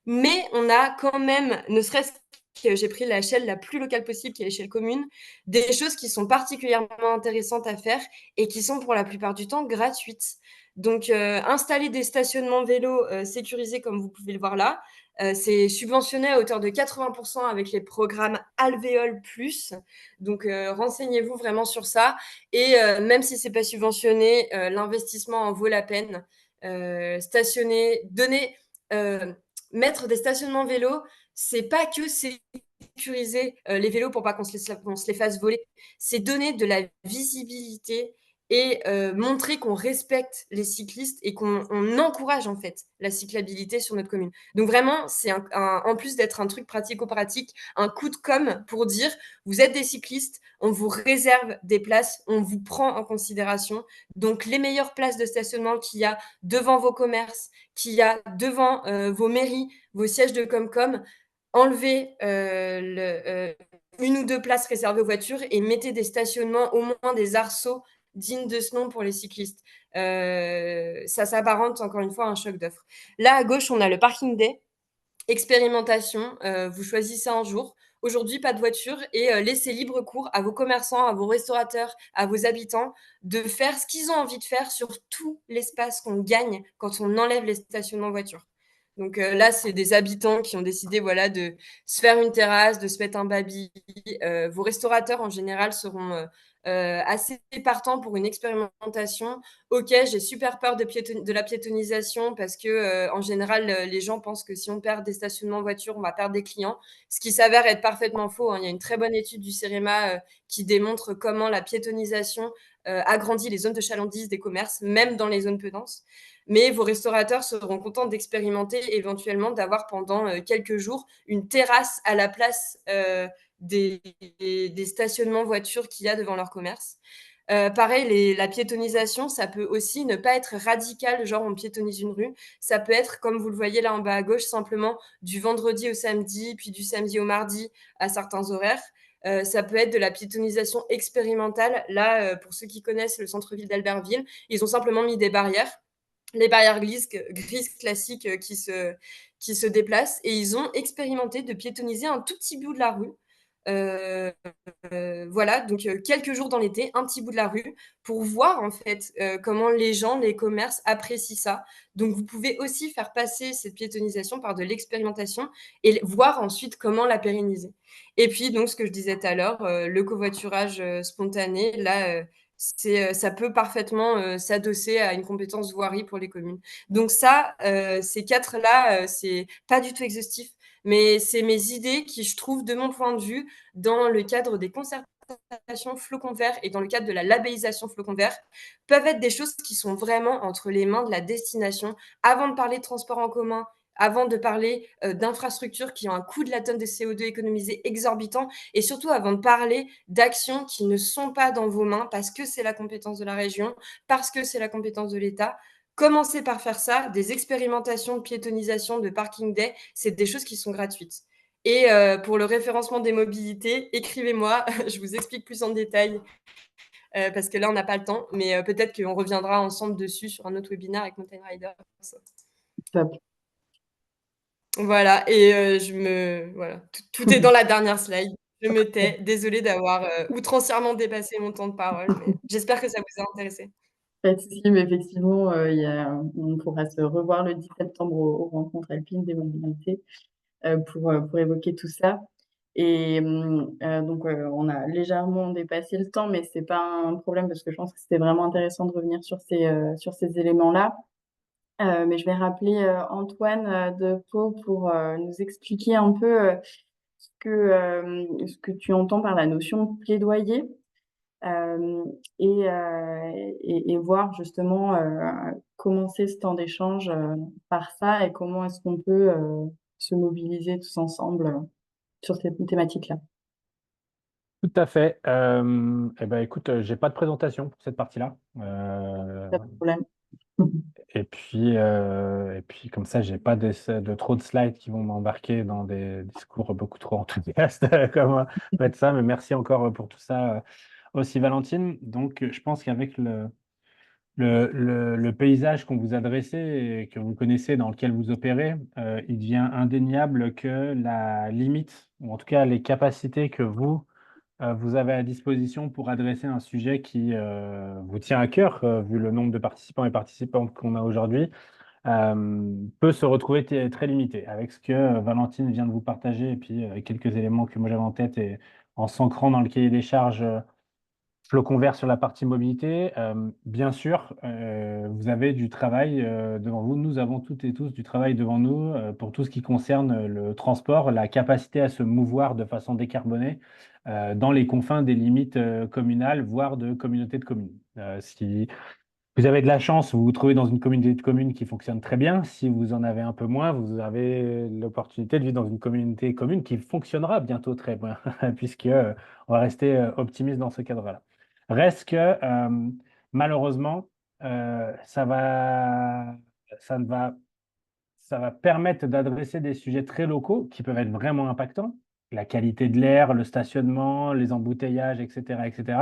mais on a quand même, ne serait-ce que j'ai pris l'échelle la plus locale possible, qui est l'échelle commune, des choses qui sont particulièrement intéressantes à faire et qui sont pour la plupart du temps gratuites. Donc, installer des stationnements vélos sécurisés, comme vous pouvez le voir là, c'est subventionné à hauteur de 80% avec les programmes Alvéole+. Donc, renseignez-vous vraiment sur ça. Et même si c'est pas subventionné, l'investissement en vaut la peine. Stationner, mettre des stationnements vélos, c'est pas que sécuriser les vélos pour pas qu'on se les fasse voler, c'est donner de la visibilité et montrer qu'on respecte les cyclistes et qu'on encourage en fait la cyclabilité sur notre commune. Donc vraiment, c'est en plus d'être un truc pratico-pratique, un coup de com' pour dire vous êtes des cyclistes, on vous réserve des places, on vous prend en considération. Donc les meilleures places de stationnement qu'il y a devant vos commerces, qu'il y a devant vos mairies, vos sièges de Comcom, enlevez une ou deux places réservées aux voitures et mettez des stationnements, au moins des arceaux dignes de ce nom pour les cyclistes. Ça s'apparente encore une fois à un choc d'offres. Là, à gauche, on a le parking day. Expérimentation, vous choisissez un jour. Aujourd'hui, pas de voiture et laissez libre cours à vos commerçants, à vos restaurateurs, à vos habitants de faire ce qu'ils ont envie de faire sur tout l'espace qu'on gagne quand on enlève les stationnements voitures. Donc là, c'est des habitants qui ont décidé voilà, de se faire une terrasse, de se mettre un baby. Vos restaurateurs, en général, seront assez partants pour une expérimentation. Ok, j'ai super peur de la piétonisation parce que en général, les gens pensent que si on perd des stationnements voitures, on va perdre des clients, ce qui s'avère être parfaitement faux. Hein. Il y a une très bonne étude du CEREMA qui démontre comment la piétonisation agrandit les zones de chalandise des commerces, même dans les zones peu denses. Mais vos restaurateurs seront contents d'expérimenter éventuellement d'avoir pendant quelques jours une terrasse à la place des stationnements voitures qu'il y a devant leur commerce. Pareil, la piétonisation, ça peut aussi ne pas être radical, genre on piétonise une rue. Ça peut être, comme vous le voyez là en bas à gauche, simplement du vendredi au samedi, puis du samedi au mardi à certains horaires. Ça peut être de la piétonisation expérimentale. Là, pour ceux qui connaissent le centre-ville d'Albertville, ils ont simplement mis des barrières, les barrières grises classiques qui se déplacent, et ils ont expérimenté de piétoniser un tout petit bout de la rue. Voilà, donc quelques jours dans l'été, un petit bout de la rue, pour voir en fait comment les gens, les commerces apprécient ça. Donc vous pouvez aussi faire passer cette piétonisation par de l'expérimentation et voir ensuite comment la pérenniser. Et puis donc ce que je disais tout à l'heure, le covoiturage spontané, là ça peut parfaitement s'adosser à une compétence voirie pour les communes. Donc ça, ces quatre-là, c'est pas du tout exhaustif, mais c'est mes idées qui, je trouve, de mon point de vue, dans le cadre des concertations flocons verts et dans le cadre de la labellisation flocons verts, peuvent être des choses qui sont vraiment entre les mains de la destination. Avant de parler de transport en commun, avant de parler d'infrastructures qui ont un coût de la tonne de CO2 économisé exorbitant, et surtout avant de parler d'actions qui ne sont pas dans vos mains parce que c'est la compétence de la région, parce que c'est la compétence de l'État, commencez par faire ça. Des expérimentations de piétonisation, de parking day, c'est des choses qui sont gratuites. Et pour le référencement des mobilités, écrivez-moi, je vous explique plus en détail, parce que là, on n'a pas le temps, mais peut-être qu'on reviendra ensemble dessus sur un autre webinaire avec Mountain Riders. Top. Voilà, et voilà, tout est dans la dernière slide. Je me tais. Désolée d'avoir outrancièrement dépassé mon temps de parole, mais j'espère que ça vous a intéressé. Pas de souci, mais effectivement, on pourra se revoir le 10 septembre aux rencontres alpines des mobilités pour évoquer tout ça. Et donc, on a légèrement dépassé le temps, mais c'est pas un problème parce que je pense que c'était vraiment intéressant de revenir sur ces éléments-là. Mais je vais rappeler Antoine de Pau pour nous expliquer un peu ce que tu entends par la notion de plaidoyer. Et voir justement commencer ce temps d'échange par ça et comment est-ce qu'on peut se mobiliser tous ensemble sur cette thématique-là. Tout à fait. Eh ben, écoute, j'ai pas de présentation pour cette partie-là. Pas de problème. Et puis comme ça, j'ai pas de trop de slides qui vont m'embarquer dans des discours beaucoup trop enthousiastes comme fait ça. Mais merci encore pour tout ça aussi, Valentine. Donc, je pense qu'avec le paysage qu'on vous a dressé et que vous connaissez, dans lequel vous opérez, il devient indéniable que la limite, ou en tout cas les capacités que vous avez à disposition pour adresser un sujet qui vous tient à cœur, vu le nombre de participants et participantes qu'on a aujourd'hui, peut se retrouver très limité. Avec ce que Valentine vient de vous partager, et puis quelques éléments que moi j'avais en tête, et en s'ancrant dans le cahier des charges flocon vert sur la partie mobilité, bien sûr, vous avez du travail devant vous. Nous avons toutes et tous du travail devant nous pour tout ce qui concerne le transport, la capacité à se mouvoir de façon décarbonée dans les confins des limites communales, voire de communautés de communes. Si vous avez de la chance, vous vous trouvez dans une communauté de communes qui fonctionne très bien. Si vous en avez un peu moins, vous avez l'opportunité de vivre dans une communauté commune qui fonctionnera bientôt très bien, puisque on va rester optimiste dans ce cadre-là. Reste que malheureusement, ça va, ça ne va, ça va permettre d'adresser des sujets très locaux qui peuvent être vraiment impactants, la qualité de l'air, le stationnement, les embouteillages, etc., etc.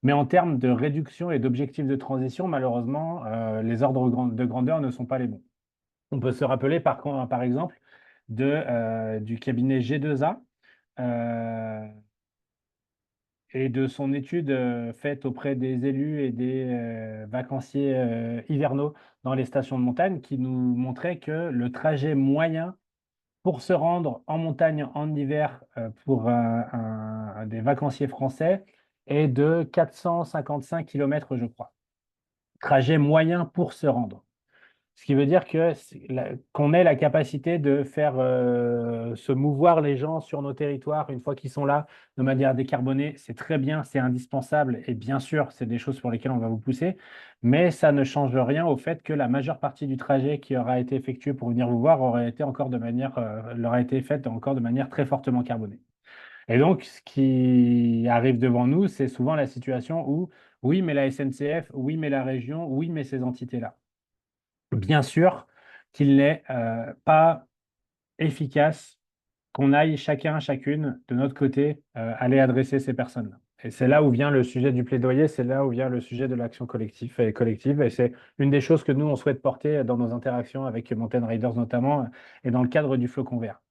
Mais en termes de réduction et d'objectifs de transition, malheureusement, les ordres de grandeur ne sont pas les bons. On peut se rappeler par exemple du cabinet G2A et de son étude faite auprès des élus et des vacanciers hivernaux dans les stations de montagne, qui nous montrait que le trajet moyen pour se rendre en montagne en hiver pour des vacanciers français est de 455 km, je crois. Trajet moyen pour se rendre. Ce qui veut dire qu'on ait la capacité de faire se mouvoir les gens sur nos territoires une fois qu'ils sont là de manière décarbonée, c'est très bien, c'est indispensable et bien sûr, c'est des choses pour lesquelles on va vous pousser, mais ça ne change rien au fait que la majeure partie du trajet qui aura été effectué pour venir vous voir leur a été faite encore de manière très fortement carbonée. Et donc, ce qui arrive devant nous, c'est souvent la situation où oui, mais la SNCF, oui, mais la région, oui, mais ces entités-là. Bien sûr qu'il n'est pas efficace qu'on aille chacun, chacune, de notre côté, aller adresser ces personnes-là. Et c'est là où vient le sujet du plaidoyer, c'est là où vient le sujet de l'action collective. Et c'est une des choses que nous, on souhaite porter dans nos interactions avec Mountain Riders notamment, et dans le cadre du Flocon Vert.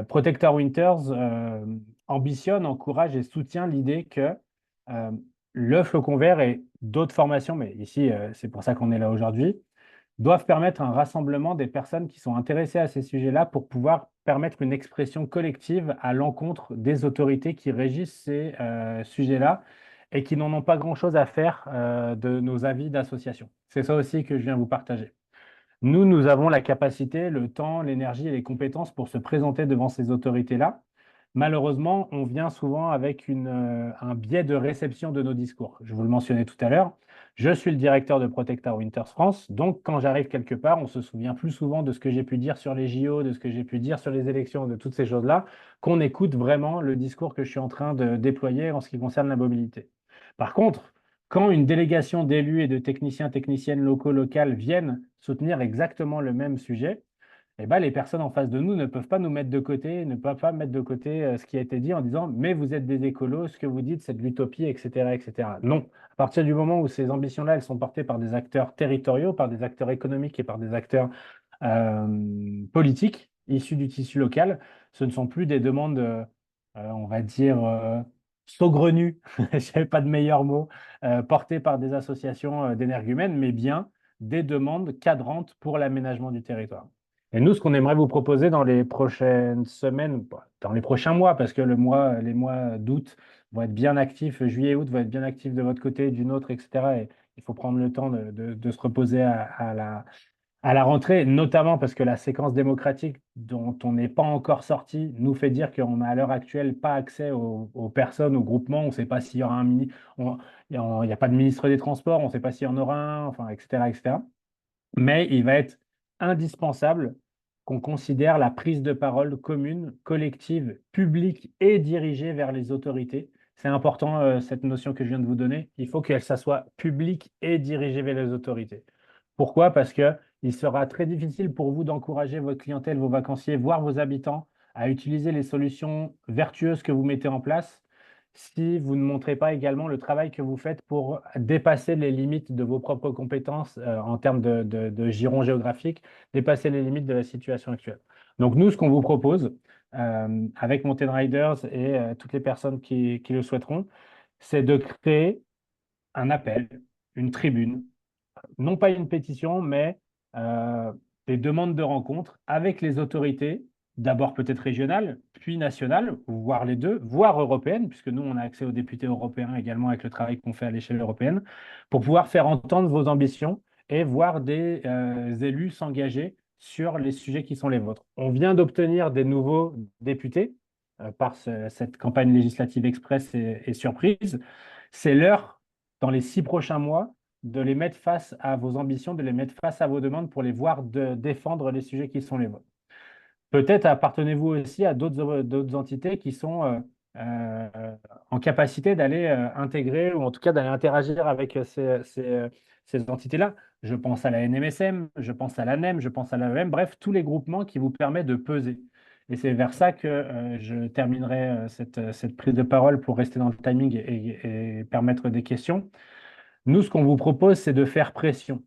Protect Our Winters ambitionne, encourage et soutient l'idée que le Flocon Vert et d'autres formations, mais ici, c'est pour ça qu'on est là aujourd'hui, doivent permettre un rassemblement des personnes qui sont intéressées à ces sujets-là pour pouvoir permettre une expression collective à l'encontre des autorités qui régissent ces sujets-là et qui n'en ont pas grand-chose à faire de nos avis d'association. C'est ça aussi que je viens vous partager. Nous avons la capacité, le temps, l'énergie et les compétences pour se présenter devant ces autorités-là. Malheureusement, on vient souvent avec un biais de réception de nos discours. Je vous le mentionnais tout à l'heure, je suis le directeur de Protect Our Winters France, donc quand j'arrive quelque part, on se souvient plus souvent de ce que j'ai pu dire sur les JO, de ce que j'ai pu dire sur les élections, de toutes ces choses-là, qu'on écoute vraiment le discours que je suis en train de déployer en ce qui concerne la mobilité. Par contre, quand une délégation d'élus et de techniciens, techniciennes locaux, locales viennent soutenir exactement le même sujet, eh ben, les personnes en face de nous ne peuvent pas nous mettre de côté, ne peuvent pas mettre de côté ce qui a été dit en disant mais vous êtes des écolos, ce que vous dites c'est de l'utopie, etc., etc. Non, à partir du moment où ces ambitions-là, elles sont portées par des acteurs territoriaux, par des acteurs économiques et par des acteurs politiques issus du tissu local, ce ne sont plus des demandes, on va dire, saugrenues, je n'avais pas de meilleur mot, portées par des associations d'énergumènes, mais bien des demandes cadrantes pour l'aménagement du territoire. Et nous, ce qu'on aimerait vous proposer dans les prochaines semaines, dans les prochains mois, parce que les mois d'août vont être bien actifs, juillet et août vont être bien actifs de votre côté, du nôtre, etc. Et il faut prendre le temps de se reposer à la rentrée, notamment parce que la séquence démocratique dont on n'est pas encore sorti nous fait dire qu'on n'a à l'heure actuelle pas accès aux personnes, aux groupements. On ne sait pas s'il y aura il n'y a pas de ministre des Transports, on ne sait pas s'il y en aura un, enfin, etc., etc. Mais il va être indispensable qu'on considère la prise de parole commune, collective, publique et dirigée vers les autorités. C'est important, cette notion que je viens de vous donner. Il faut qu'elle soit publique et dirigée vers les autorités. Pourquoi? Parce qu'il sera très difficile pour vous d'encourager votre clientèle, vos vacanciers, voire vos habitants à utiliser les solutions vertueuses que vous mettez en place si vous ne montrez pas également le travail que vous faites pour dépasser les limites de vos propres compétences en termes de giron géographique, dépasser les limites de la situation actuelle. Donc nous, ce qu'on vous propose avec Mountain Riders et toutes les personnes qui le souhaiteront, c'est de créer un appel, une tribune, non pas une pétition, mais des demandes de rencontres avec les autorités, d'abord peut-être régionales, puis nationales, voire les deux, voire européennes, puisque nous, on a accès aux députés européens également avec le travail qu'on fait à l'échelle européenne, pour pouvoir faire entendre vos ambitions et voir des élus s'engager sur les sujets qui sont les vôtres. On vient d'obtenir des nouveaux députés par cette campagne législative express et surprise. C'est l'heure, dans les 6 prochains mois, de les mettre face à vos ambitions, de les mettre face à vos demandes pour les voir défendre les sujets qui sont les vôtres. Peut-être appartenez-vous aussi à d'autres entités qui sont en capacité d'aller intégrer ou en tout cas d'aller interagir avec ces entités-là. Je pense à la NMSM, je pense à l'ANEM, je pense à l'AEM, bref, tous les groupements qui vous permettent de peser. Et c'est vers ça que je terminerai cette prise de parole pour rester dans le timing et permettre des questions. Nous, ce qu'on vous propose, c'est de faire pression.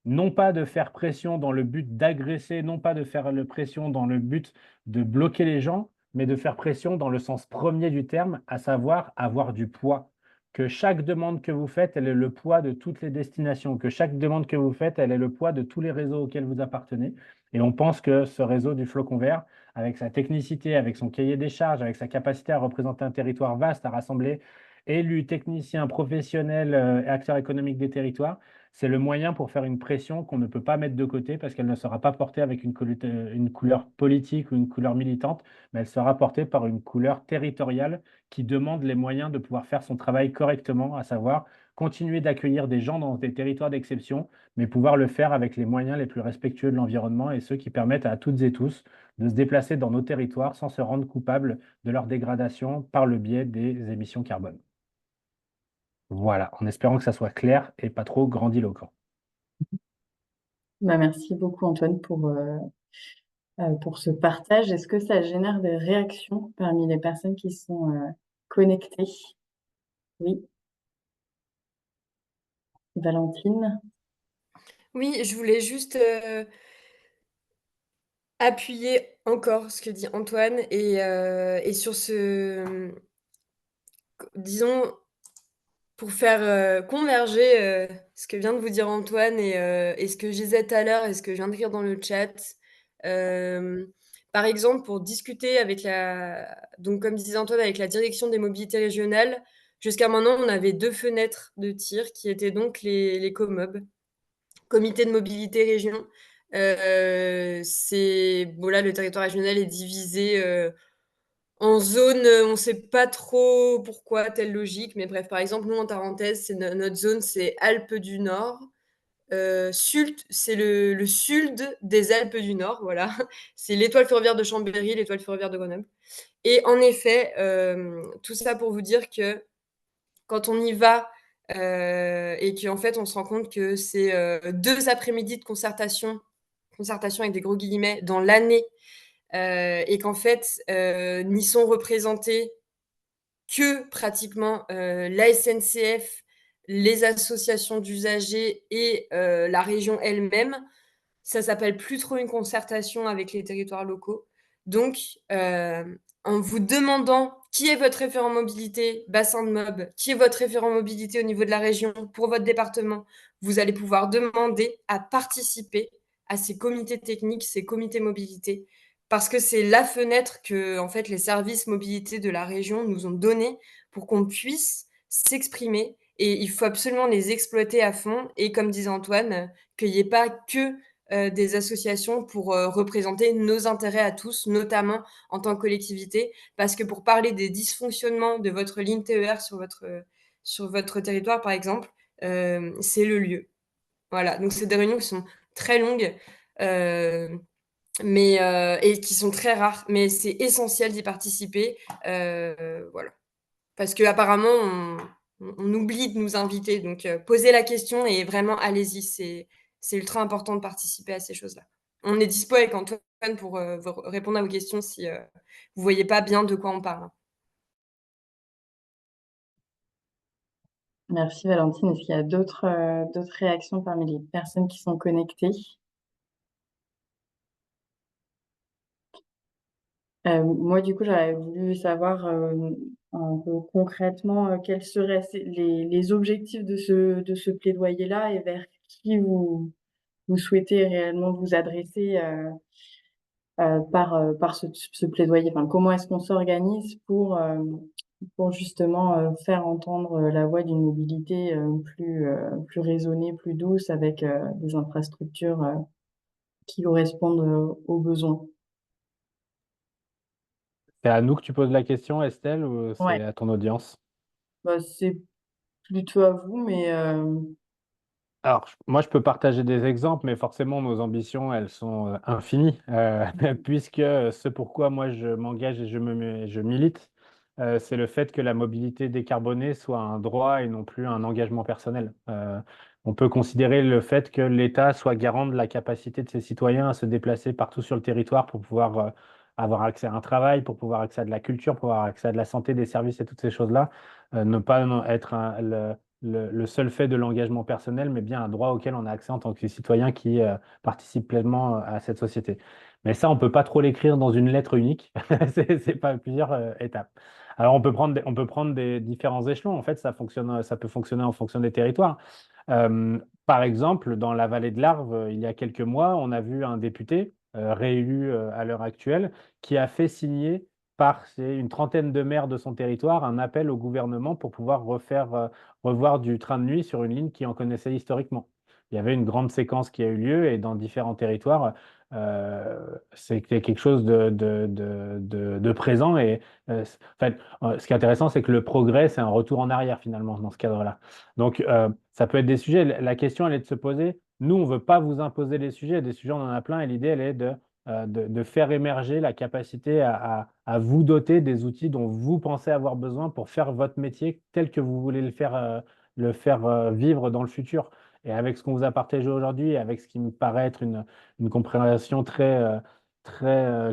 Non pas de faire pression dans le but d'agresser, non pas de faire pression dans le but de bloquer les gens, mais de faire pression dans le sens premier du terme, à savoir avoir du poids. Que chaque demande que vous faites, elle ait le poids de toutes les destinations, que chaque demande que vous faites, elle ait le poids de tous les réseaux auxquels vous appartenez. Et on pense que ce réseau du Flocon Vert, avec sa technicité, avec son cahier des charges, avec sa capacité à représenter un territoire vaste, à rassembler élus, techniciens, professionnels et acteurs économiques des territoires, c'est le moyen pour faire une pression qu'on ne peut pas mettre de côté parce qu'elle ne sera pas portée avec une couleur politique ou une couleur militante, mais elle sera portée par une couleur territoriale qui demande les moyens de pouvoir faire son travail correctement, à savoir continuer d'accueillir des gens dans des territoires d'exception, mais pouvoir le faire avec les moyens les plus respectueux de l'environnement et ceux qui permettent à toutes et tous de se déplacer dans nos territoires sans se rendre coupables de leur dégradation par le biais des émissions carbone. Voilà, en espérant que ça soit clair et pas trop grandiloquent. Merci beaucoup Antoine pour ce partage. Est-ce que ça génère des réactions parmi les personnes qui sont connectées? Oui. Valentine? Oui, je voulais juste appuyer encore ce que dit Antoine et sur disons, pour faire converger ce que vient de vous dire Antoine et ce que je disais tout à l'heure et ce que je viens d'écrire dans le chat. Par exemple, pour discuter avec donc comme disait Antoine, avec la direction des mobilités régionales, jusqu'à maintenant, on avait 2 fenêtres de tir qui étaient donc les COMOB, Comité de mobilité région. Bon là, le territoire régional est divisé en zone, on ne sait pas trop pourquoi, telle logique, mais bref, par exemple, nous, en Tarentaise, notre zone, c'est Alpes du Nord. Sult, c'est le sud des Alpes du Nord, voilà. C'est l'étoile ferroviaire de Chambéry, l'étoile ferroviaire de Grenoble. Et en effet, tout ça pour vous dire que quand on y va et qu'en fait, on se rend compte que c'est 2 après-midi de concertation avec des gros guillemets, dans l'année, et qu'en fait, n'y sont représentés que pratiquement la SNCF, les associations d'usagers et la région elle-même. Ça s'appelle plus trop une concertation avec les territoires locaux. Donc, en vous demandant qui est votre référent mobilité, bassin de mob, qui est votre référent mobilité au niveau de la région pour votre département, vous allez pouvoir demander à participer à ces comités techniques, ces comités mobilité, parce que c'est la fenêtre que en fait, les services mobilité de la région nous ont donnée pour qu'on puisse s'exprimer et il faut absolument les exploiter à fond et comme disait Antoine, qu'il n'y ait pas que des associations pour représenter nos intérêts à tous, notamment en tant que collectivité, parce que pour parler des dysfonctionnements de votre ligne TER sur votre territoire, par exemple, c'est le lieu. Voilà, donc c'est des réunions qui sont très longues, et qui sont très rares, mais c'est essentiel d'y participer, voilà. Parce qu'apparemment, on oublie de nous inviter, donc posez la question et vraiment allez-y, c'est ultra important de participer à ces choses-là. On est dispo avec Antoine pour répondre à vos questions si vous voyez pas bien de quoi on parle. Merci Valentine. Est-ce qu'il y a d'autres réactions parmi les personnes qui sont connectées? Moi, du coup, j'aurais voulu savoir un peu concrètement quels seraient les objectifs de ce plaidoyer-là et vers qui vous souhaitez réellement vous adresser par ce plaidoyer. Enfin, comment est-ce qu'on s'organise pour justement faire entendre la voix d'une mobilité plus raisonnée, plus douce, avec des infrastructures qui correspondent aux besoins. C'est à nous que tu poses la question, Estelle, ou Ouais, c'est à ton audience? bah, c'est plutôt à vous, mais Alors, moi, je peux partager des exemples, mais forcément, nos ambitions, elles sont infinies, puisque ce pourquoi moi, je m'engage et je milite, c'est le fait que la mobilité décarbonée soit un droit et non plus un engagement personnel. On peut considérer le fait que l'État soit garant de la capacité de ses citoyens à se déplacer partout sur le territoire pour pouvoir avoir accès à un travail, pour pouvoir accès à de la culture, pour avoir accès à de la santé, des services et toutes ces choses-là, ne pas être le seul fait de l'engagement personnel, mais bien un droit auquel on a accès en tant que citoyen qui participe pleinement à cette société. Mais ça, on ne peut pas trop l'écrire dans une lettre unique. C'est pas plusieurs étapes. Alors, on peut prendre des différents échelons. En fait, ça peut fonctionner en fonction des territoires. Par exemple, dans la vallée de l'Arve, il y a quelques mois, on a vu un député réélu à l'heure actuelle qui a fait signer par une trentaine de maires de son territoire un appel au gouvernement pour pouvoir revoir du train de nuit sur une ligne qui en connaissait historiquement. Il y avait une grande séquence qui a eu lieu et dans différents territoires, c'était quelque chose de présent. Et en fait, ce qui est intéressant, c'est que le progrès, c'est un retour en arrière finalement dans ce cadre-là. Donc, ça peut être des sujets. La question, elle est de se poser. Nous, on ne veut pas vous imposer les sujets. Des sujets, on en a plein. Et l'idée, elle est de faire émerger la capacité à vous doter des outils dont vous pensez avoir besoin pour faire votre métier tel que vous voulez le faire vivre dans le futur. Et avec ce qu'on vous a partagé aujourd'hui, et avec ce qui me paraît être une compréhension très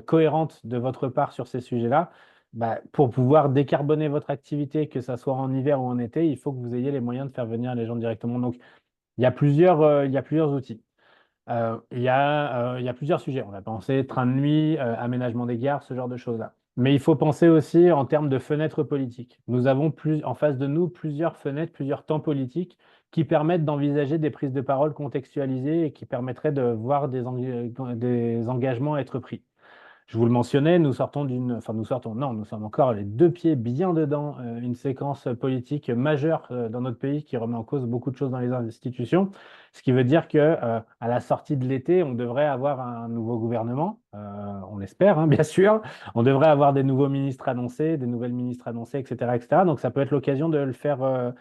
cohérente de votre part sur ces sujets-là, bah, pour pouvoir décarboner votre activité, que ce soit en hiver ou en été, il faut que vous ayez les moyens de faire venir les gens directement. Donc, il y a plusieurs outils. Il y a plusieurs sujets. On va penser train de nuit, aménagement des gares, ce genre de choses-là. Mais il faut penser aussi en termes de fenêtres politiques. Nous avons en face de nous plusieurs fenêtres, plusieurs temps politiques qui permettent d'envisager des prises de parole contextualisées et qui permettraient de voir des engagements être pris. Je vous le mentionnais, nous sommes encore les deux pieds bien dedans, une séquence politique majeure dans notre pays qui remet en cause beaucoup de choses dans les institutions, ce qui veut dire que à la sortie de l'été, on devrait avoir un nouveau gouvernement, on l'espère, hein, bien sûr, on devrait avoir des nouveaux ministres annoncés, des nouvelles ministres annoncées, etc., etc. Donc ça peut être l'occasion de le faire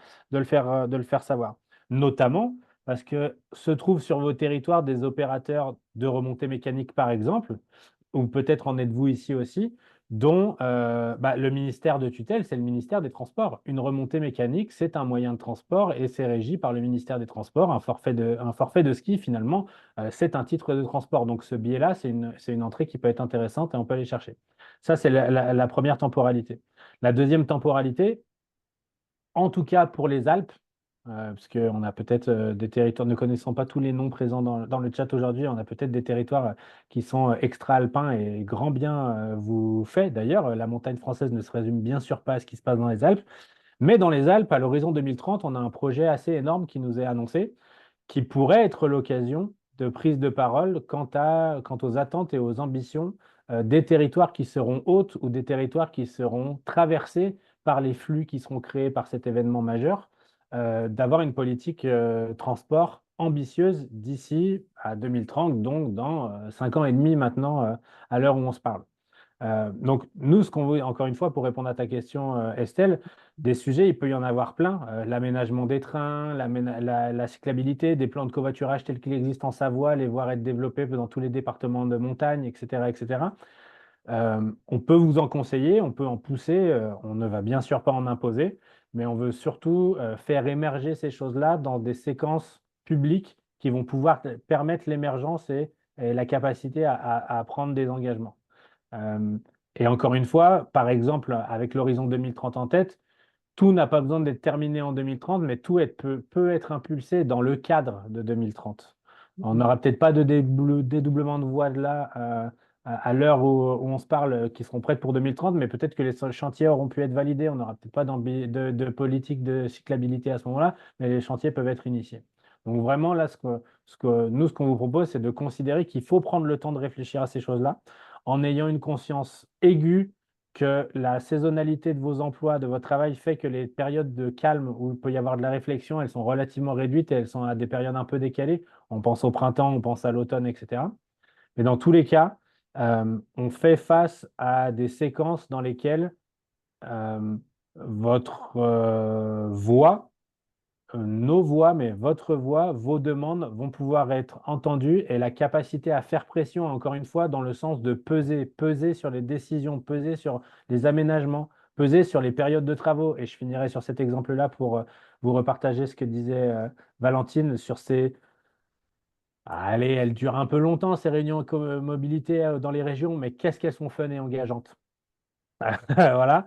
savoir, notamment parce que se trouvent sur vos territoires des opérateurs de remontée mécanique, par exemple, ou peut-être en êtes-vous ici aussi, dont le ministère de tutelle, c'est le ministère des Transports. Une remontée mécanique, c'est un moyen de transport et c'est régi par le ministère des Transports. Un forfait de ski, finalement, c'est un titre de transport. Donc ce biais-là, c'est une entrée qui peut être intéressante et on peut aller chercher. Ça, c'est la première temporalité. La deuxième temporalité, en tout cas pour les Alpes, parce qu'on a peut-être des territoires, ne connaissant pas tous les noms présents dans le chat aujourd'hui, on a peut-être des territoires qui sont extra-alpins et grand bien vous fait. D'ailleurs, la montagne française ne se résume bien sûr pas à ce qui se passe dans les Alpes, mais dans les Alpes, à l'horizon 2030, on a un projet assez énorme qui nous est annoncé, qui pourrait être l'occasion de prise de parole quant aux attentes et aux ambitions des territoires qui seront hôtes ou des territoires qui seront traversés par les flux qui seront créés par cet événement majeur, d'avoir une politique transport ambitieuse d'ici à 2030, donc dans 5 ans et demi maintenant, à l'heure où on se parle. Donc, nous, ce qu'on veut, encore une fois, pour répondre à ta question, Estelle, des sujets, il peut y en avoir plein. L'aménagement des trains, la cyclabilité, des plans de covoiturage tels qu'il existe en Savoie, les voir être développés dans tous les départements de montagne, etc., etc. On peut vous en conseiller, on peut en pousser, on ne va bien sûr pas en imposer, mais on veut surtout faire émerger ces choses-là dans des séquences publiques qui vont pouvoir permettre l'émergence et la capacité à prendre des engagements. Et encore une fois, par exemple, avec l'horizon 2030 en tête, tout n'a pas besoin d'être terminé en 2030, mais peut être impulsé dans le cadre de 2030. On n'aura peut-être pas de dédoublement de voies de là à l'heure où on se parle qui seront prêtes pour 2030, mais peut-être que les chantiers auront pu être validés. On n'aura peut-être pas de politique de cyclabilité à ce moment-là, mais les chantiers peuvent être initiés. Donc vraiment, là, ce qu'on vous propose, c'est de considérer qu'il faut prendre le temps de réfléchir à ces choses-là en ayant une conscience aiguë que la saisonnalité de vos emplois, de votre travail, fait que les périodes de calme où il peut y avoir de la réflexion, elles sont relativement réduites et elles sont à des périodes un peu décalées. On pense au printemps, on pense à l'automne, etc. Mais dans tous les cas, on fait face à des séquences dans lesquelles votre voix nos voix, mais votre voix, vos demandes vont pouvoir être entendues et la capacité à faire pression, encore une fois, dans le sens de peser sur les décisions, peser sur les aménagements, peser sur les périodes de travaux. Et je finirai sur cet exemple-là pour vous repartager ce que disait Valentine sur ces... Allez, elles durent un peu longtemps, ces réunions mobilité dans les régions, mais qu'est-ce qu'elles sont fun et engageantes. Voilà.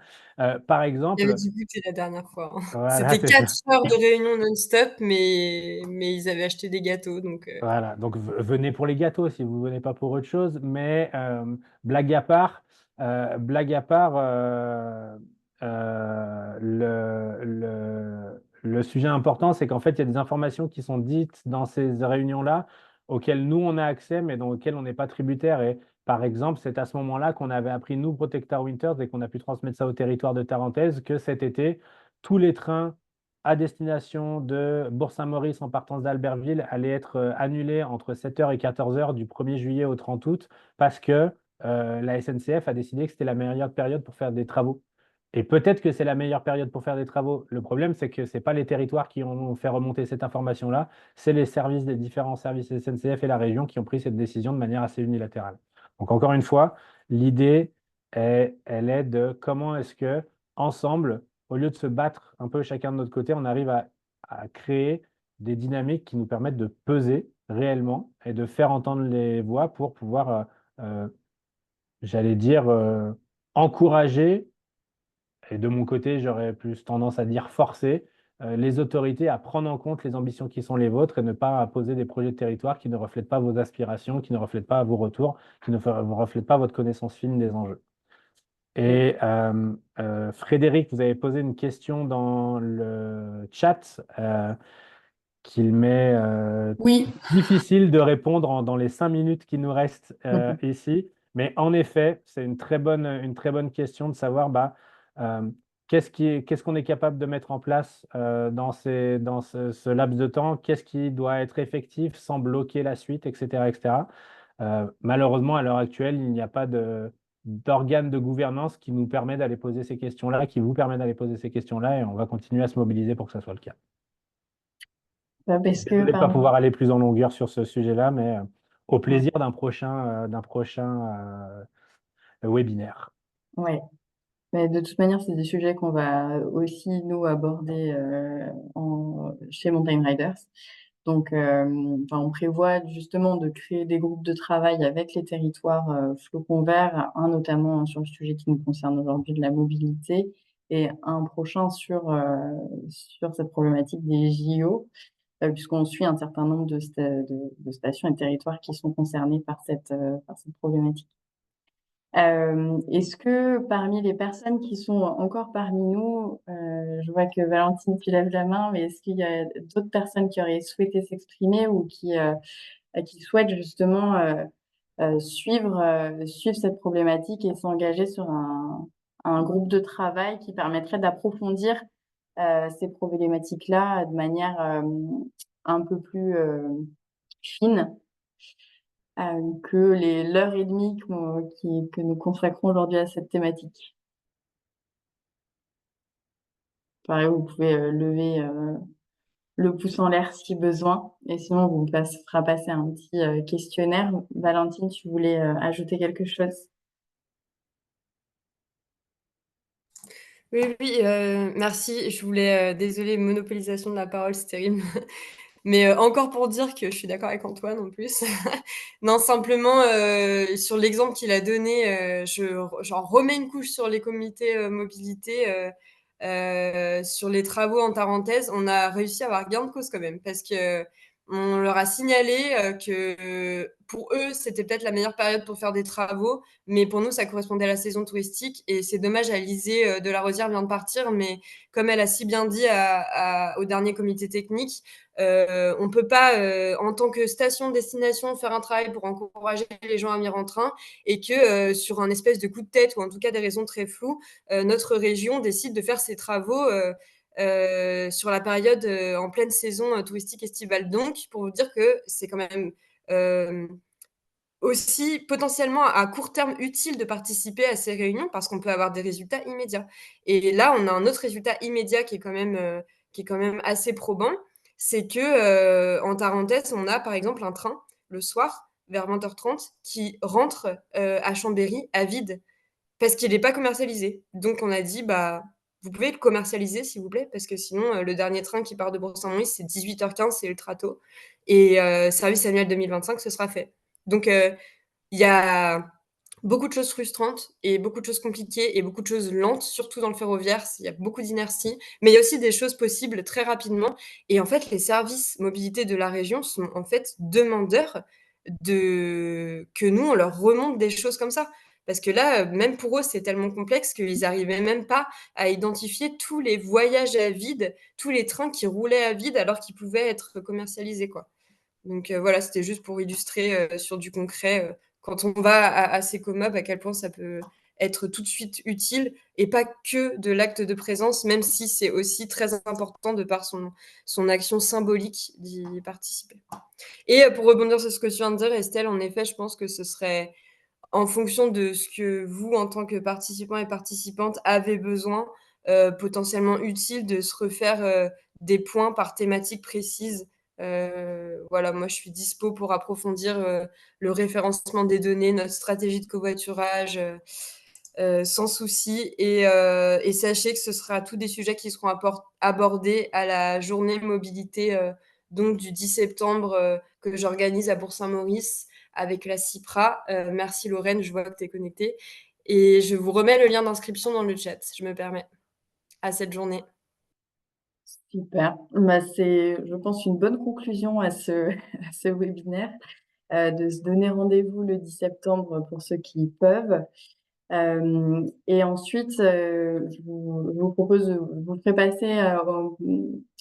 Par Il y avait exemple, du budget la dernière fois, hein. voilà, C'était c'est 4 ça. heures de réunion non-stop, mais ils avaient acheté des gâteaux, donc Voilà, donc venez pour les gâteaux si vous ne venez pas pour autre chose, mais blague à part, le sujet important, c'est qu'en fait, il y a des informations qui sont dites dans ces réunions-là, auxquelles nous, on a accès, mais dans lesquelles on n'est pas tributaire. Et par exemple, c'est à ce moment-là qu'on avait appris, nous, Protectar Winters, et qu'on a pu transmettre ça au territoire de Tarentaise, que cet été, tous les trains à destination de Bourg-Saint-Maurice en partance d'Albertville allait être annulé entre 7h et 14h du 1er juillet au 30 août parce que la SNCF a décidé que c'était la meilleure période pour faire des travaux. Et peut-être que c'est la meilleure période pour faire des travaux. Le problème, c'est que ce n'est pas les territoires qui ont fait remonter cette information-là, c'est les services des différents services SNCF et la région qui ont pris cette décision de manière assez unilatérale. Donc encore une fois, l'idée, elle est de comment est-ce que, ensemble, au lieu de se battre un peu chacun de notre côté, on arrive à créer des dynamiques qui nous permettent de peser réellement et de faire entendre les voix pour pouvoir, j'allais dire, encourager, et de mon côté, j'aurais plus tendance à dire forcer, les autorités à prendre en compte les ambitions qui sont les vôtres et ne pas imposer des projets de territoire qui ne reflètent pas vos aspirations, qui ne reflètent pas vos retours, qui ne reflètent pas votre connaissance fine des enjeux. Et Frédéric, vous avez posé une question dans le chat qu'il m'est Oui, difficile de répondre dans les 5 minutes qui nous restent ici. Mais en effet, c'est une très bonne question de savoir euh, qu'est-ce qu'on est capable de mettre en place dans ce laps de temps, qu'est-ce qui doit être effectif sans bloquer la suite, etc., etc. Malheureusement, à l'heure actuelle, il n'y a pas d'organe de gouvernance qui nous permet d'aller poser ces questions-là, qui vous permet d'aller poser ces questions-là, et on va continuer à se mobiliser pour que ça soit le cas. Parce que, Désolé de ne pas pardon. pouvoir aller plus en longueur sur ce sujet-là, mais au plaisir d'un prochain webinaire. Ouais. Mais de toute manière, c'est des sujets qu'on va aussi, nous, aborder chez Mountain Riders. Donc, enfin, on prévoit justement de créer des groupes de travail avec les territoires flocons verts, un notamment sur le sujet qui nous concerne aujourd'hui de la mobilité, et un prochain sur cette problématique des JO, puisqu'on suit un certain nombre de stations et territoires qui sont concernés par cette problématique. Est-ce que parmi les personnes qui sont encore parmi nous, je vois que Valentine tu lèves la main, mais est-ce qu'il y a d'autres personnes qui auraient souhaité s'exprimer ou qui souhaitent justement suivre cette problématique et s'engager sur un groupe de travail qui permettrait d'approfondir ces problématiques-là de manière un peu plus fine que l'heure et demie que nous consacrons aujourd'hui à cette thématique. Pareil, vous pouvez lever le pouce en l'air si besoin, et sinon on vous fera passer un petit questionnaire. Valentine, tu voulais ajouter quelque chose? Oui, oui, merci. Je voulais, désolée, monopolisation de la parole, c'est terrible. Mais, encore pour dire que je suis d'accord avec Antoine en plus. Non, simplement, sur l'exemple qu'il a donné, j'en remets une couche sur les comités, mobilité, sur les travaux en Tarentaise. On a réussi à avoir gain de cause quand même parce qu'on leur a signalé, que pour eux, c'était peut-être la meilleure période pour faire des travaux, mais pour nous, ça correspondait à la saison touristique et c'est dommage, Alizée, de la Rosière vient de partir, mais comme elle a si bien dit au dernier comité technique, on peut pas, en tant que station-destination, faire un travail pour encourager les gens à venir en train et que sur un espèce de coup de tête ou en tout cas des raisons très floues, notre région décide de faire ses travaux sur la période en pleine saison touristique estivale. Donc, pour vous dire que c'est quand même aussi potentiellement à court terme utile de participer à ces réunions parce qu'on peut avoir des résultats immédiats. Et là, on a un autre résultat immédiat qui est quand même assez probant, c'est que en Tarentaise, on a par exemple un train le soir vers 20h30 qui rentre à Chambéry à vide parce qu'il n'est pas commercialisé. Donc on a dit bah vous pouvez le commercialiser s'il vous plaît parce que sinon le dernier train qui part de Bourg-Saint-Maurice c'est 18h15, c'est ultra tôt et service annuel 2025 ce sera fait. Donc il y a beaucoup de choses frustrantes et beaucoup de choses compliquées et beaucoup de choses lentes, surtout dans le ferroviaire. Il y a beaucoup d'inertie, mais il y a aussi des choses possibles très rapidement. Et en fait, les services mobilité de la région sont en fait demandeurs que nous, on leur remonte des choses comme ça. Parce que là, même pour eux, c'est tellement complexe qu'ils n'arrivaient même pas à identifier tous les voyages à vide, tous les trains qui roulaient à vide alors qu'ils pouvaient être commercialisés, quoi. Donc voilà, c'était juste pour illustrer sur du concret, quand on va à ces communs, à quel point ça peut être tout de suite utile et pas que de l'acte de présence, même si c'est aussi très important de par son action symbolique d'y participer. Et pour rebondir sur ce que tu viens de dire, Estelle, en effet, je pense que ce serait en fonction de ce que vous, en tant que participants et participantes, avez besoin, potentiellement utile de se refaire des points par thématique précise. Voilà, moi je suis dispo pour approfondir le référencement des données, notre stratégie de covoiturage, sans souci. Et sachez que ce sera tous des sujets qui seront abordés à la journée mobilité donc du 10 septembre que j'organise à Bourg-Saint-Maurice avec la CIPRA. Merci Lorraine, je vois que tu es connectée. Et je vous remets le lien d'inscription dans le chat, je me permets, à cette journée. Super. Bah, c'est, je pense, une bonne conclusion à à ce webinaire, de se donner rendez-vous le 10 septembre pour ceux qui peuvent. Et ensuite, je vous propose, je vous ferai passer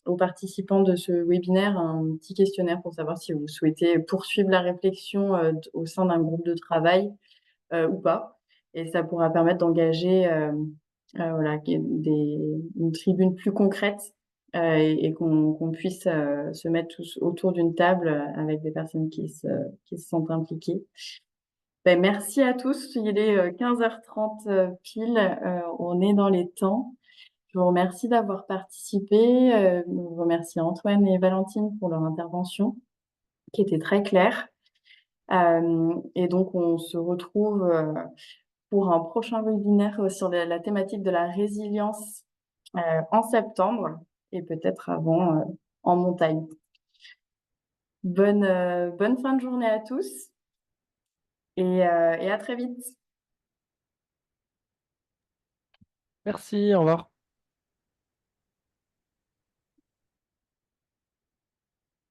aux participants de ce webinaire un petit questionnaire pour savoir si vous souhaitez poursuivre la réflexion au sein d'un groupe de travail ou pas. Et ça pourra permettre d'engager voilà, une tribune plus concrète et qu'on puisse se mettre tous autour d'une table avec des personnes qui se sentent impliquées. Ben, merci à tous. Il est 15h30 pile. On est dans les temps. Je vous remercie d'avoir participé. Je remercie Antoine et Valentine pour leur intervention qui était très claire. Et donc, on se retrouve pour un prochain webinaire sur la thématique de la résilience en septembre et peut-être avant en montagne. Bonne fin de journée à tous et à très vite. Merci, au revoir.